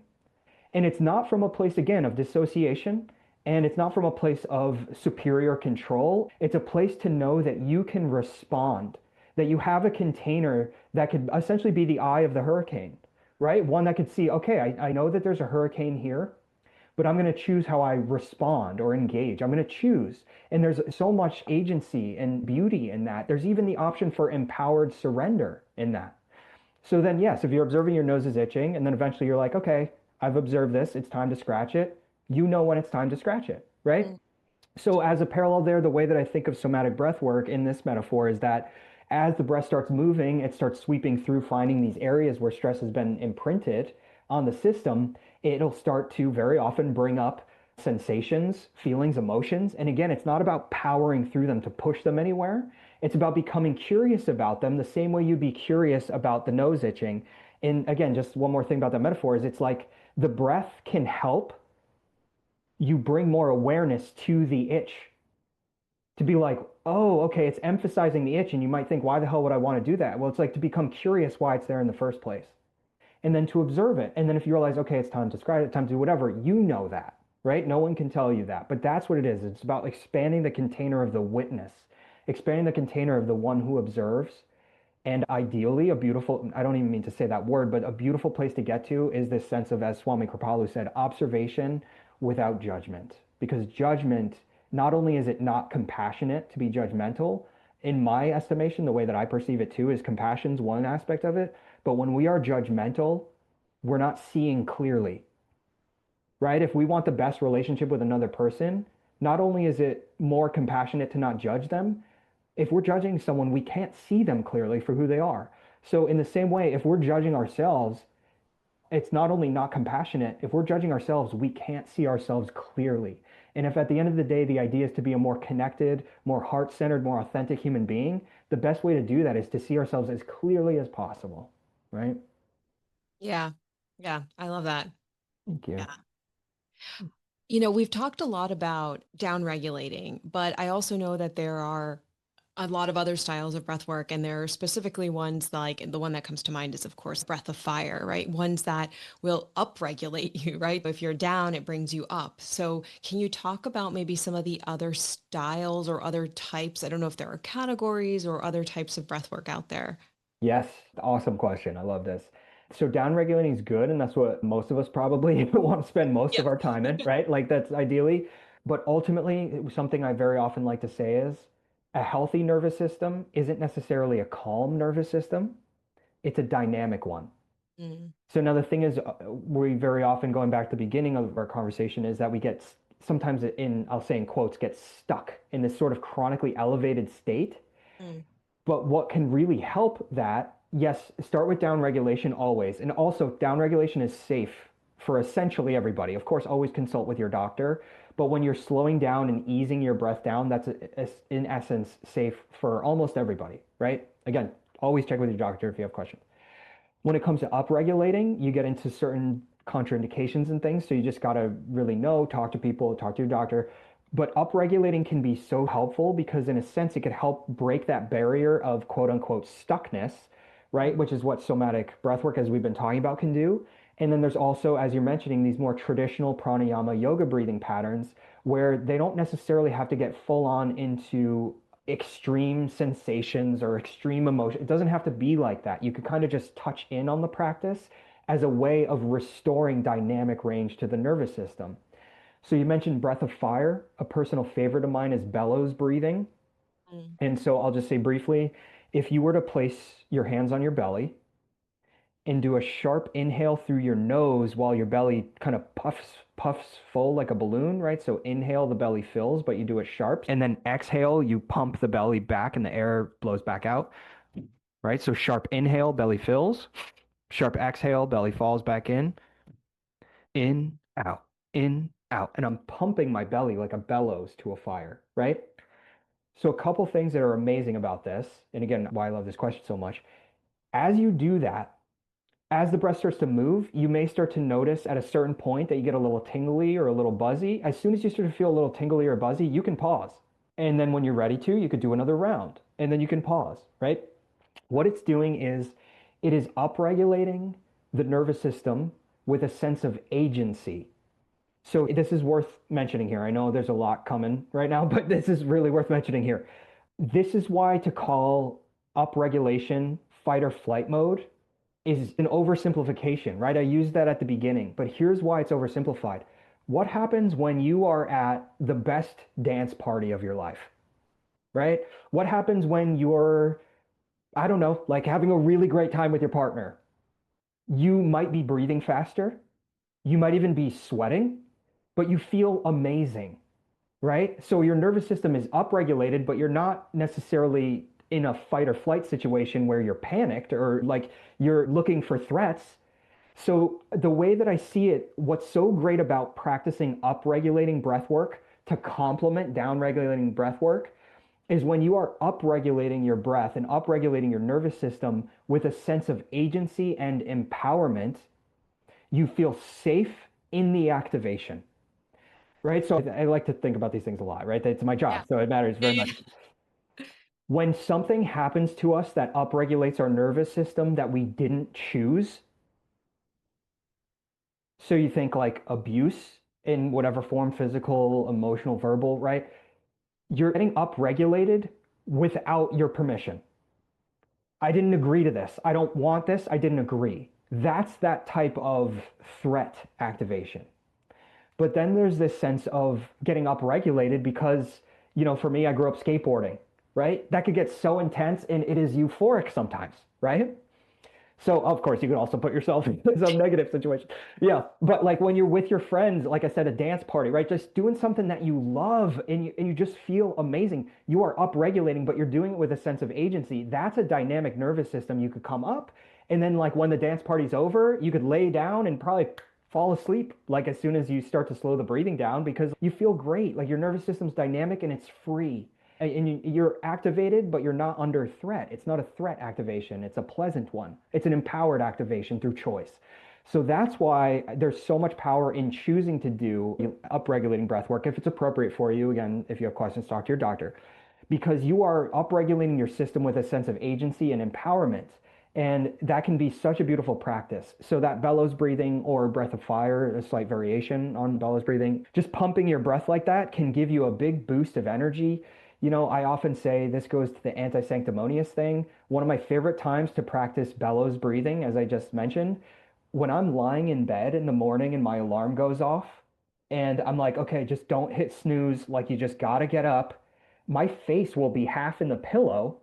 And it's not from a place, again, of dissociation, and it's not from a place of superior control. It's a place to know that you can respond, that you have a container that could essentially be the eye of the hurricane, right? One that could see, okay, I know that there's a hurricane here, but I'm going to choose how I respond or engage. I'm going to choose. And there's so much agency and beauty in that. There's even the option for empowered surrender in that. So then, yes, if you're observing your nose is itching, and then eventually you're like, okay, I've observed this, it's time to scratch it. You know when it's time to scratch it, right? Mm. So, as a parallel there, the way that I think of somatic breath work in this metaphor is that as the breath starts moving, it starts sweeping through, finding these areas where stress has been imprinted on the system. It'll start to very often bring up sensations, feelings, emotions. And again, it's not about powering through them to push them anywhere. It's about becoming curious about them the same way you'd be curious about the nose itching. And again, just one more thing about that metaphor is it's like the breath can help you bring more awareness to the itch to be like, oh, okay, it's emphasizing the itch. And you might think, why the hell would I want to do that? Well, it's like to become curious why it's there in the first place and then to observe it. And then if you realize, okay, it's time to describe it, time to do whatever, you know that, right? No one can tell you that. But that's what it is. It's about expanding the container of the witness, expanding the container of the one who observes. And ideally, a beautiful, I don't even mean to say that word, but a beautiful place to get to is this sense of, as Swami Kripalu said, observation without judgment. Because judgment, not only is it not compassionate to be judgmental, in my estimation, the way that I perceive it too is compassion's one aspect of it. But when we are judgmental, we're not seeing clearly, right? If we want the best relationship with another person, not only is it more compassionate to not judge them, if we're judging someone, we can't see them clearly for who they are. So, in the same way, if we're judging ourselves, it's not only not compassionate, if we're judging ourselves, we can't see ourselves clearly. And if at the end of the day, the idea is to be a more connected, more heart centered, more authentic human being, the best way to do that is to see ourselves as clearly as possible, right? Yeah. Yeah. I love that. Thank you. Yeah. We've talked a lot about down regulating, but I also know that there are a lot of other styles of breath work, and there are specifically ones like the one that comes to mind is, of course, breath of fire, right? Ones that will upregulate you, right? If you're down, it brings you up. So, can you talk about maybe some of the other styles or other types? I don't know if there are categories or other types of breath work out there. Yes, awesome question. I love this. So down regulating is good, and that's what most of us probably want to spend most of Yep. our time in, right? Like that's ideally. But ultimately, something I very often like to say is a healthy nervous system isn't necessarily a calm nervous system. It's a dynamic one. Mm. So now the thing is, we very often, going back to the beginning of our conversation, is that we get sometimes in, I'll say in quotes, get stuck in this sort of chronically elevated state. Mm. But what can really help that, yes, start with down regulation always. And also, down regulation is safe for essentially everybody. Of course, always consult with your doctor. But when you're slowing down and easing your breath down, that's in essence safe for almost everybody, right? Again, always check with your doctor if you have questions. When it comes to upregulating, you get into certain contraindications and things. So you just got to really know, talk to people, talk to your doctor. But upregulating can be so helpful because, in a sense, it could help break that barrier of quote unquote stuckness, right? Which is what somatic breathwork, as we've been talking about, can do. And then there's also, as you're mentioning, these more traditional pranayama yoga breathing patterns where they don't necessarily have to get full on into extreme sensations or extreme emotion. It doesn't have to be like that. You could kind of just touch in on the practice as a way of restoring dynamic range to the nervous system. So you mentioned breath of fire. A personal favorite of mine is bellows breathing. Mm. And so I'll just say briefly, if you were to place your hands on your belly and do a sharp inhale through your nose while your belly kind of puffs full like a balloon, right? So inhale, the belly fills, but you do it sharp. And then exhale, you pump the belly back and the air blows back out, right? So sharp inhale, belly fills. Sharp exhale, belly falls back in, out, in, out. And I'm pumping my belly like a bellows to a fire, right? So a couple things that are amazing about this, and again, why I love this question so much, as you do that, as the breath starts to move, you may start to notice at a certain point that you get a little tingly or a little buzzy. As soon as you start to feel a little tingly or buzzy, you can pause. And then when you're ready to, you could do another round. And then you can pause, right? What it's doing is it is upregulating the nervous system with a sense of agency. So this is worth mentioning here. I know there's a lot coming right now, but this is really worth mentioning here. This is why to call upregulation fight or flight mode is an oversimplification, right? I used that at the beginning, but here's why it's oversimplified. What happens when you are at the best dance party of your life, right? What happens when you're, I don't know, like having a really great time with your partner? You might be breathing faster. You might even be sweating, but you feel amazing, right? So your nervous system is upregulated, but you're not necessarily in a fight or flight situation where you're panicked or like you're looking for threats. So the way that I see it, what's so great about practicing upregulating breath work to complement downregulating breath work is when you are upregulating your breath and upregulating your nervous system with a sense of agency and empowerment, you feel safe in the activation, right? So I like to think about these things a lot, right? It's my Yeah. job, so it matters Yeah, very much. yeah. When something happens to us that upregulates our nervous system that we didn't choose, so you think like abuse in whatever form, physical, emotional, verbal, right? You're getting upregulated without your permission. I didn't agree to this. I don't want this. I didn't agree. That's that type of threat activation. But then there's this sense of getting upregulated because, for me, I grew up skateboarding, right? That could get so intense and it is euphoric sometimes, right? So, of course, you could also put yourself in some negative situation. Yeah. But like when you're with your friends, like I said, a dance party, right? Just doing something that you love and you just feel amazing. You are upregulating, but you're doing it with a sense of agency. That's a dynamic nervous system. You could come up. And then, like, when the dance party's over, you could lay down and probably fall asleep, like, as soon as you start to slow the breathing down because you feel great. Like, your nervous system's dynamic and it's free and you're activated, but you're not under threat. It's not a threat activation. It's a pleasant one. It's an empowered activation through choice. So that's why there's so much power in choosing to do upregulating breath work if it's appropriate for you. Again, if you have questions, talk to your doctor because you are upregulating your system with a sense of agency and empowerment. And that can be such a beautiful practice. So that bellows breathing or breath of fire, a slight variation on bellows breathing, just pumping your breath like that can give you a big boost of energy. I often say this goes to the anti-sanctimonious thing. One of my favorite times to practice bellows breathing, as I just mentioned, when I'm lying in bed in the morning and my alarm goes off, and I'm like, okay, just don't hit snooze, like you just gotta get up. My face will be half in the pillow,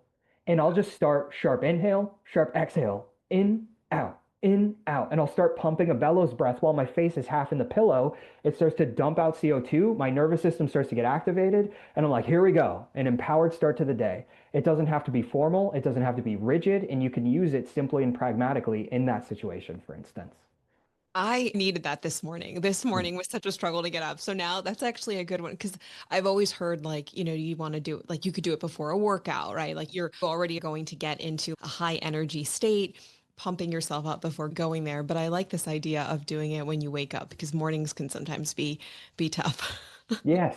and I'll just start sharp inhale, sharp exhale, in, out. And I'll start pumping a bellows breath while my face is half in the pillow. It starts to dump out CO2. My nervous system starts to get activated. And I'm like, here we go, an empowered start to the day. It doesn't have to be formal, it doesn't have to be rigid, and you can use it simply and pragmatically in that situation, for instance. I needed that this morning. This Mm. morning was such a struggle to get up. So now that's actually a good one because I've always heard like, you want to do it, like you could do it before a workout, right? Like you're already going to get into a high energy state. pumping yourself up before going there. But I like this idea of doing it when you wake up because mornings can sometimes be tough. Yes.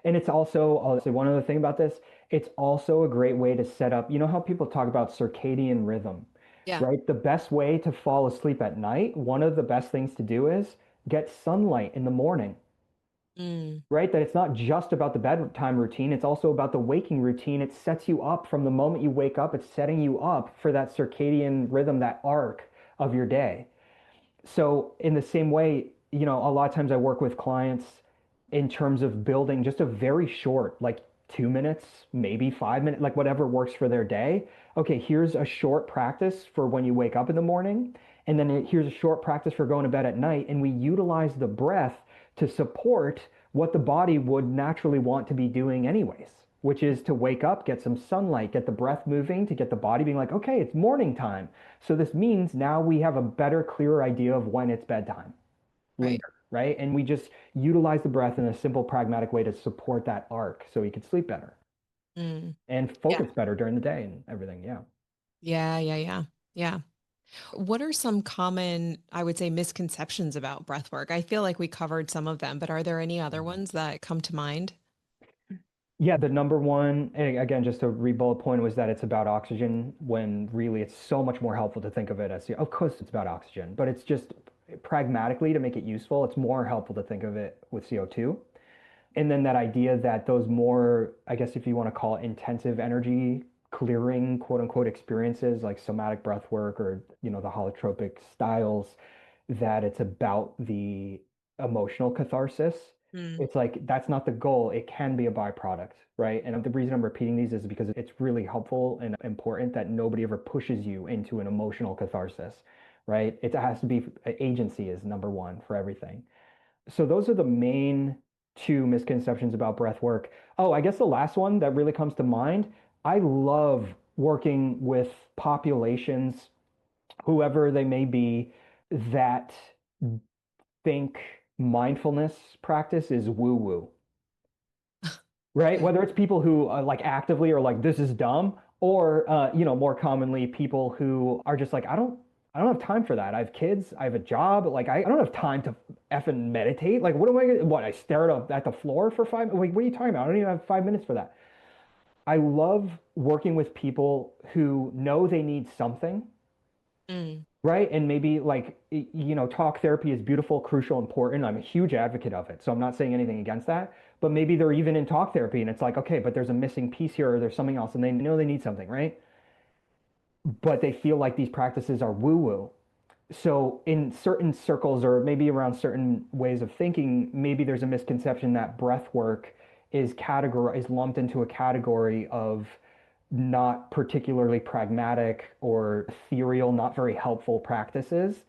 And it's also, I'll say one other thing about this, it's also a great way to set up, you know how people talk about circadian rhythm, Yeah. right? The best way to fall asleep at night, one of the best things to do is get sunlight in the morning, Mm, right? That it's not just about the bedtime routine, it's also about the waking routine. It sets you up from the moment you wake up, it's setting you up for that circadian rhythm, that arc of your day. So in the same way, a lot of times I work with clients in terms of building just a very short, like 2 minutes, maybe 5 minutes, like whatever works for their day. Okay, here's a short practice for when you wake up in the morning, and then here's a short practice for going to bed at night. And we utilize the breath to support what the body would naturally want to be doing anyways, which is to wake up, get some sunlight, get the breath moving, to get the body being like, okay, it's morning time. So this means now we have a better, clearer idea of when it's bedtime right. later, right? And we just utilize the breath in a simple, pragmatic way to support that arc so you can sleep better Mm, and yeah. focus better during the day and everything. Yeah. Yeah. Yeah. Yeah. Yeah. What are some common, I would say, misconceptions about breath work? I feel like we covered some of them, but are there any other ones that come to mind? Yeah, the number one, and again, just to re-bullet point, was that it's about oxygen when really it's so much more helpful to think of it as, of course it's about oxygen, but it's just pragmatically to make it useful, it's more helpful to think of it with CO2. And then that idea that those more, I guess if you want to call it intensive energy clearing, quote unquote, experiences like somatic breath work or, the holotropic styles, that it's about the emotional catharsis. Mm, It's like that's not the goal. It can be a byproduct, right? And the reason I'm repeating these is because it's really helpful and important that nobody ever pushes you into an emotional catharsis, right? It has to be agency is number one for everything. So those are the main two misconceptions about breath work. Oh, I guess the last one that really comes to mind, I love working with populations, whoever they may be, that think mindfulness practice is woo-woo, right? okay. Whether it's people who like actively are like, this is dumb, or more commonly people who are just like, I don't have time for that. I have kids, I have a job, like I don't have time to effing meditate. Like what am I gonna, what, I stare at the floor for like what are you talking about? I don't even have 5 minutes for that. I love working with people who know they need something, Mm, right? And maybe like, talk therapy is beautiful, crucial, important. I'm a huge advocate of it. So I'm not saying anything against that. But maybe they're even in talk therapy and it's like, okay, but there's a missing piece here or there's something else and they know they need something, right? But they feel like these practices are woo-woo. So in certain circles or maybe around certain ways of thinking, maybe there's a misconception that breath work is lumped into a category of not particularly pragmatic or ethereal, not very helpful practices.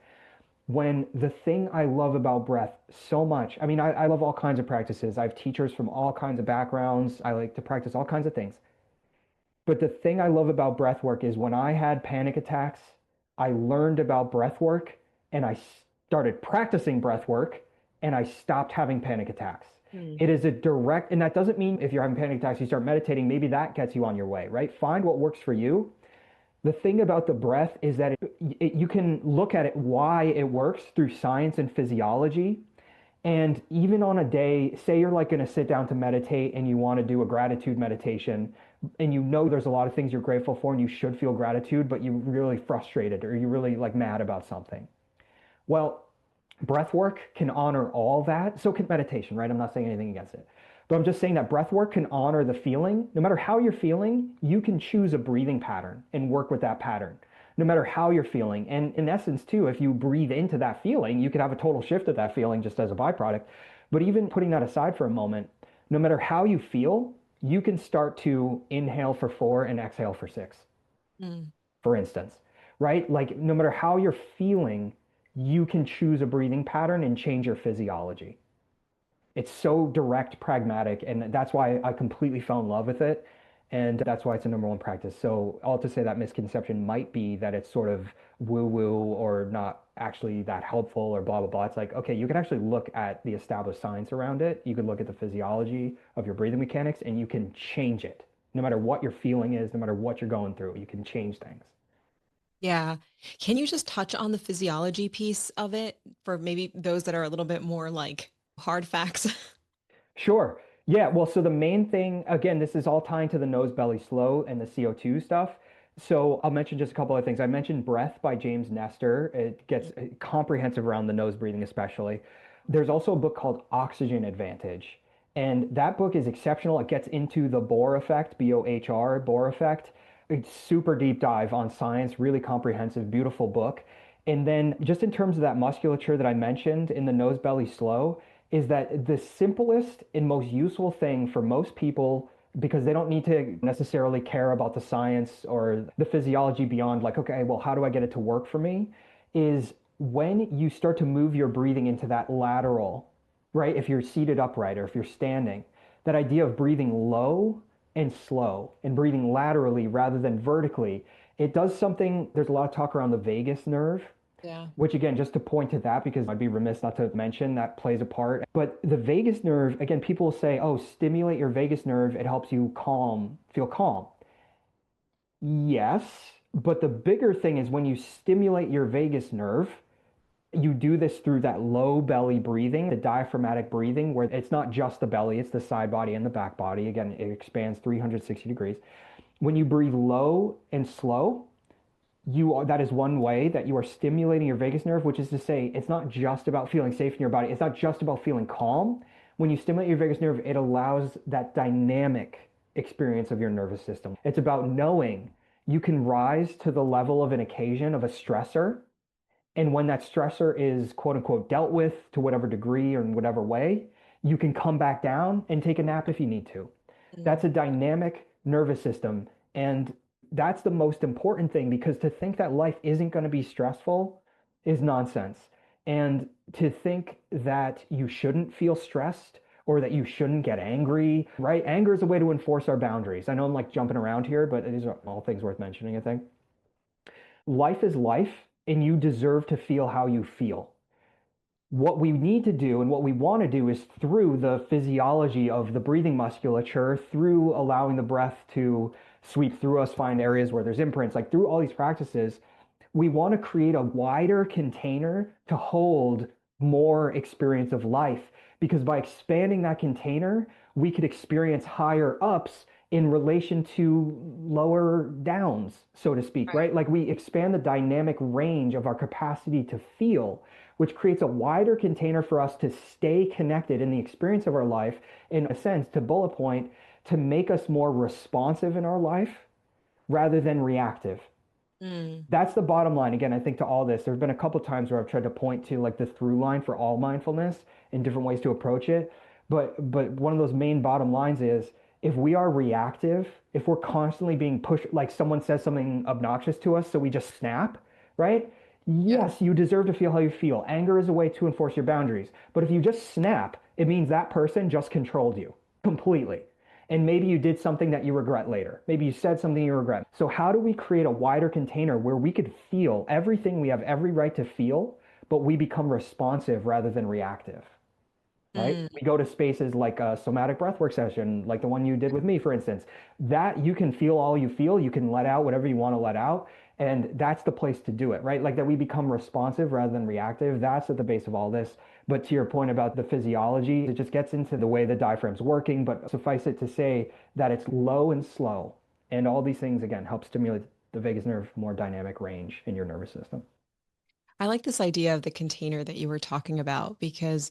When the thing I love about breath so much, I mean, I love all kinds of practices. I have teachers from all kinds of backgrounds. I like to practice all kinds of things. But the thing I love about breath work is when I had panic attacks, I learned about breath work and I started practicing breath work and I stopped having panic attacks. mm, It is a direct, and that doesn't mean if you're having panic attacks, you start meditating, maybe that gets you on your way, right? Find what works for you. The thing about the breath is that you can look at it, why it works through science and physiology. And even on a day, say you're like going to sit down to meditate and you want to do a gratitude meditation, and there's a lot of things you're grateful for and you should feel gratitude, but you're really frustrated or you're really like mad about something. Well, breath work can honor all that. So can meditation, right? I'm not saying anything against it. But I'm just saying that breath work can honor the feeling. No matter how you're feeling, you can choose a breathing pattern and work with that pattern. No matter how you're feeling. And in essence, too, if you breathe into that feeling, you could have a total shift of that feeling just as a byproduct. But even putting that aside for a moment, no matter how you feel, you can start to inhale for 4 and exhale for 6, mm. for instance, right? Like no matter how you're feeling, you can choose a breathing pattern and change your physiology. It's so direct, pragmatic, and that's why I completely fell in love with it. And that's why it's a number one practice. So all to say that misconception might be that it's sort of woo-woo or not actually that helpful or blah, blah, blah. It's like, okay, you can actually look at the established science around it. You can look at the physiology of your breathing mechanics and you can change it. No matter what your feeling is, no matter what you're going through, you can change things. Yeah. Can you just touch on the physiology piece of it for maybe those that are a little bit more like hard facts? Sure. Yeah. Well, so the main thing, again, this is all tying to the nose belly slow and the CO2 stuff. So I'll mention just a couple of things. I mentioned Breath by James Nestor. It gets comprehensive around the nose breathing, especially. There's also a book called Oxygen Advantage. And that book is exceptional. It gets into the Bohr effect, Bohr, Bohr effect. It's super deep dive on science, really comprehensive, beautiful book. And then just in terms of that musculature that I mentioned in the nose belly slow, is that the simplest and most useful thing for most people, because they don't need to necessarily care about the science or the physiology beyond like, okay, well, how do I get it to work for me? Is when you start to move your breathing into that lateral, right? If you're seated upright or if you're standing, that idea of breathing low and slow and breathing laterally rather than vertically, it does something. There's a lot of talk around the vagus nerve, Yeah. which again, just to point to that, because I'd be remiss not to mention that plays a part. But the vagus nerve, again, people say, oh, stimulate your vagus nerve. It helps you calm, feel calm. Yes, but the bigger thing is when you stimulate your vagus nerve, you do this through that low belly breathing, the diaphragmatic breathing, where it's not just the belly, it's the side body and the back body. Again, it expands 360 degrees. When you breathe low and slow, that is one way that you are stimulating your vagus nerve, which is to say it's not just about feeling safe in your body. It's not just about feeling calm. When you stimulate your vagus nerve, it allows that dynamic experience of your nervous system. It's about knowing you can rise to the level of an occasion of a stressor. And when that stressor is quote unquote dealt with to whatever degree or in whatever way, you can come back down and take a nap if you need to. That's a Mm. dynamic nervous system. And that's the most important thing, because to think that life isn't going to be stressful is nonsense. And to think that you shouldn't feel stressed or that you shouldn't get angry, right? Anger is a way to enforce our boundaries. I know I'm like jumping around here, but these are all things worth mentioning, I think. Life is life, and you deserve to feel how you feel. What we need to do and what we want to do is through the physiology of the breathing musculature, through allowing the breath to sweep through us, find areas where there's imprints, like through all these practices, we want to create a wider container to hold more experience of life. Because by expanding that container, we could experience higher ups in relation to lower downs, so to speak, Right. right? Like we expand the dynamic range of our capacity to feel, which creates a wider container for us to stay connected in the experience of our life, in a sense, to bullet point, to make us more responsive in our life rather than reactive. Mm. That's the bottom line. Again, I think to all this, there have been a couple times where I've tried to point to like the through line for all mindfulness and different ways to approach it. But one of those main bottom lines is if we are reactive, if we're constantly being pushed, like someone says something obnoxious to us, so we just snap, right? Yeah. Yes, you deserve to feel how you feel. Anger is a way to enforce your boundaries. But if you just snap, it means that person just controlled you completely. And maybe you did something that you regret later. Maybe you said something you regret. So, how do we create a wider container where we could feel everything we have every right to feel, but we become responsive rather than reactive? Right? Mm. We go to spaces like a somatic breathwork session, like the one you did with me, for instance. That you can feel all you feel, you can let out whatever you want to let out, and that's the place to do it, right? Like that we become responsive rather than reactive. That's at the base of all this. But to your point about the physiology, it just gets into the way the diaphragm's working, but suffice it to say that it's low and slow. And all these things, again, help stimulate the vagus nerve, more dynamic range in your nervous system. I like this idea of the container that you were talking about because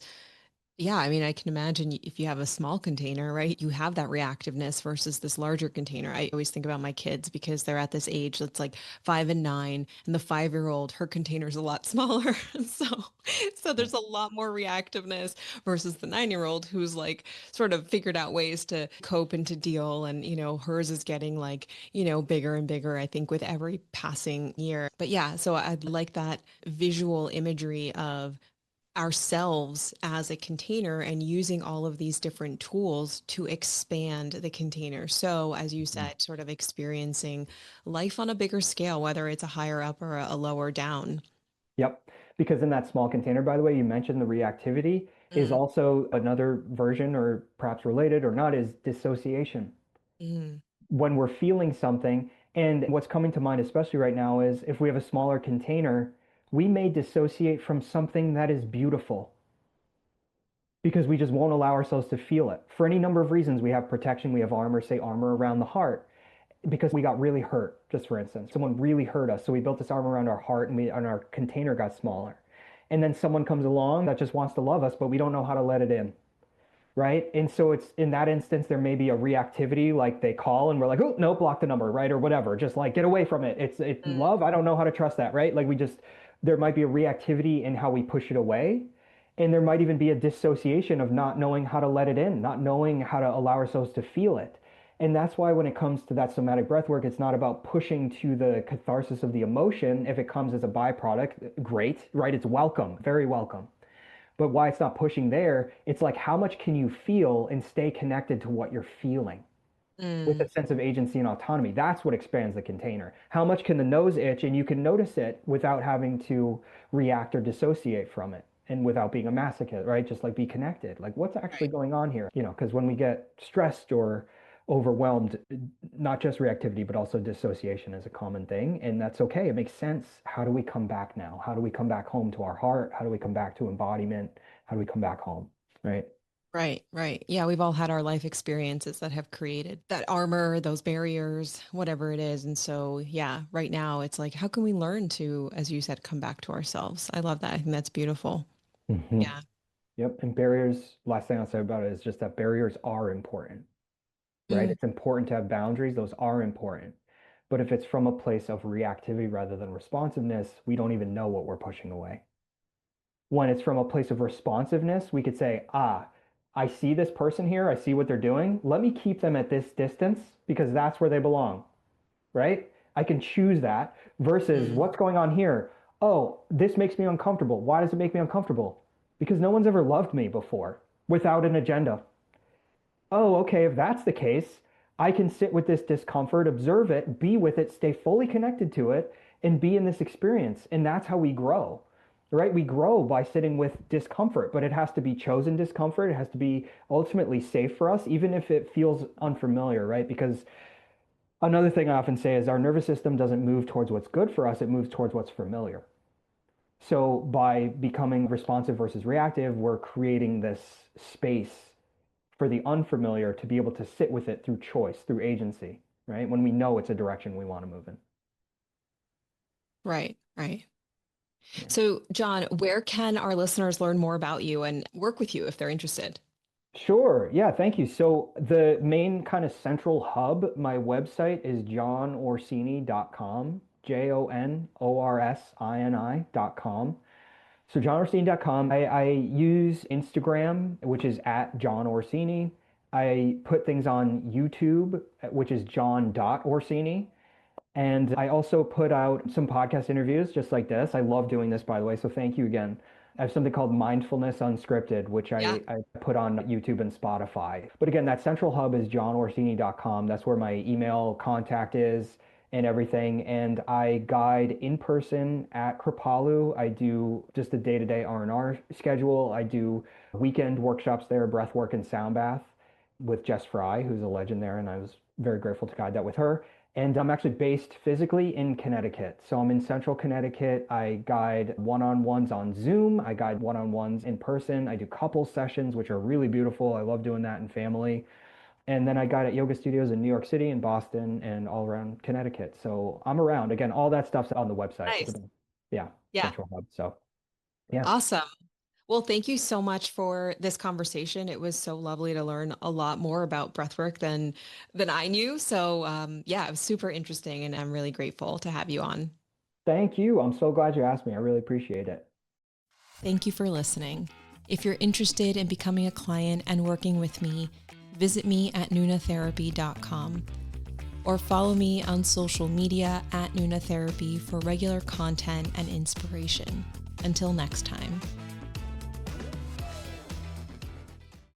yeah, I mean, I can imagine if you have a small container, right? You have that reactiveness versus this larger container. I always think about my kids because they're at this age that's like 5 and 9, and the 5-year-old, her container's a lot smaller. So, so Yeah. there's a lot more reactiveness versus the 9-year-old who's like sort of figured out ways to cope and to deal. And, hers is getting like, bigger and bigger, I think, with every passing year. But yeah, so I like that visual imagery of ourselves as a container and using all of these different tools to expand the container. So, as you Mm. said, sort of experiencing life on a bigger scale, whether it's a higher up or a lower down. Yep. Because in that small container, by the way, you mentioned the reactivity is Mm, also another version, or perhaps related or not, is dissociation. mm, When we're feeling something And what's coming to mind, especially right now, is if we have a smaller container, we may dissociate from something that is beautiful because we just won't allow ourselves to feel it. For any number of reasons, we have protection, we have armor, say armor around the heart, because we got really hurt, just for instance. Someone really hurt us. So we built this armor around our heart and our container got smaller. And then someone comes along that just wants to love us, but we don't know how to let it in. Right. And so it's in that instance, there may be a reactivity, like they call and we're like, oh, no, block the number, right? Or whatever. Just like get away from it. It's Mm, love. I don't know how to trust that, right? Like there might be a reactivity in how we push it away. And there might even be a dissociation of not knowing how to let it in, not knowing how to allow ourselves to feel it. And that's why when it comes to that somatic breath work, it's not about pushing to the catharsis of the emotion. If it comes as a byproduct, great, right? It's welcome, very welcome. But why it's not pushing there, it's like how much can you feel and stay connected to what you're feeling with a mm, sense of agency and autonomy? That's what expands the container. How much can the nose itch and you can notice it without having to react or dissociate from it and without being a masochist, right? Just like be connected. Like what's actually right. going on here? Because when we get stressed or overwhelmed, not just reactivity, but also dissociation is a common thing. And that's okay. It makes sense. How do we come back now? How do we come back home to our heart? How do we come back to embodiment? How do we come back home? Right. Right, right. Yeah, we've all had our life experiences that have created that armor, those barriers, whatever it is. And so, yeah, right now it's like, how can we learn to, as you said, come back to ourselves? I love that. I think that's beautiful. Mhm. Yeah. Yep. And barriers, last thing I'll say about it is just that barriers are important, right? Mm, It's important to have boundaries. Those are important. But if it's from a place of reactivity rather than responsiveness, we don't even know what we're pushing away. When it's from a place of responsiveness, we could say, I see this person here. I see what they're doing. Let me keep them at this distance because that's where they belong, right? I can choose that versus mm, what's going on here. Oh, this makes me uncomfortable. Why does it make me uncomfortable? Because no one's ever loved me before without an agenda. Oh, okay, if that's the case, I can sit with this discomfort, observe it, be with it, stay fully connected to it, and be in this experience. And that's how we grow, right? We grow by sitting with discomfort, but it has to be chosen discomfort. It has to be ultimately safe for us, even if it feels unfamiliar, right? Because another thing I often say is our nervous system doesn't move towards what's good for us, it moves towards what's familiar. So by becoming responsive versus reactive, we're creating this space for the unfamiliar to be able to sit with it through choice, through agency, right? When we know it's a direction we want to move in. right, right. Yeah. So, John, where can our listeners learn more about you and work with you if they're interested? Sure. Yeah, thank you. So the main kind of central hub, my website is jonorsini.com, JONORSINI.com. So johnorsini.com. I use Instagram, which is at Jon Orsini. I put things on YouTube, which is Jon.Orsini. And I also put out some podcast interviews just like this. I love doing this, by the way. So thank you again. I have something called Mindfulness Unscripted, which Yeah. I put on YouTube and Spotify. But again, that central hub is jonorsini.com. That's where my email contact is and everything. And I guide in person at Kripalu. I do just a day-to-day R&R schedule. I do weekend workshops there, breathwork and sound bath with Jess Fry, who's a legend there. And I was very grateful to guide that with her. And I'm actually based physically in Connecticut. So I'm in central Connecticut. I guide one-on-ones on Zoom. I guide one-on-ones in person. I do couple sessions, which are really beautiful. I love doing that in family. And then I guide at yoga studios in New York City and Boston and all around Connecticut. So I'm around. Again, all that stuff's on the website. Nice. Yeah, Yeah. central hub. So yeah. Awesome. Well, thank you so much for this conversation. It was so lovely to learn a lot more about breathwork than I knew. So, yeah, it was super interesting, and I'm really grateful to have you on. Thank you. I'm so glad you asked me. I really appreciate it. Thank you for listening. If you're interested in becoming a client and working with me, visit me at nunatherapy.com or follow me on social media at Nuna Therapy for regular content and inspiration. Until next time.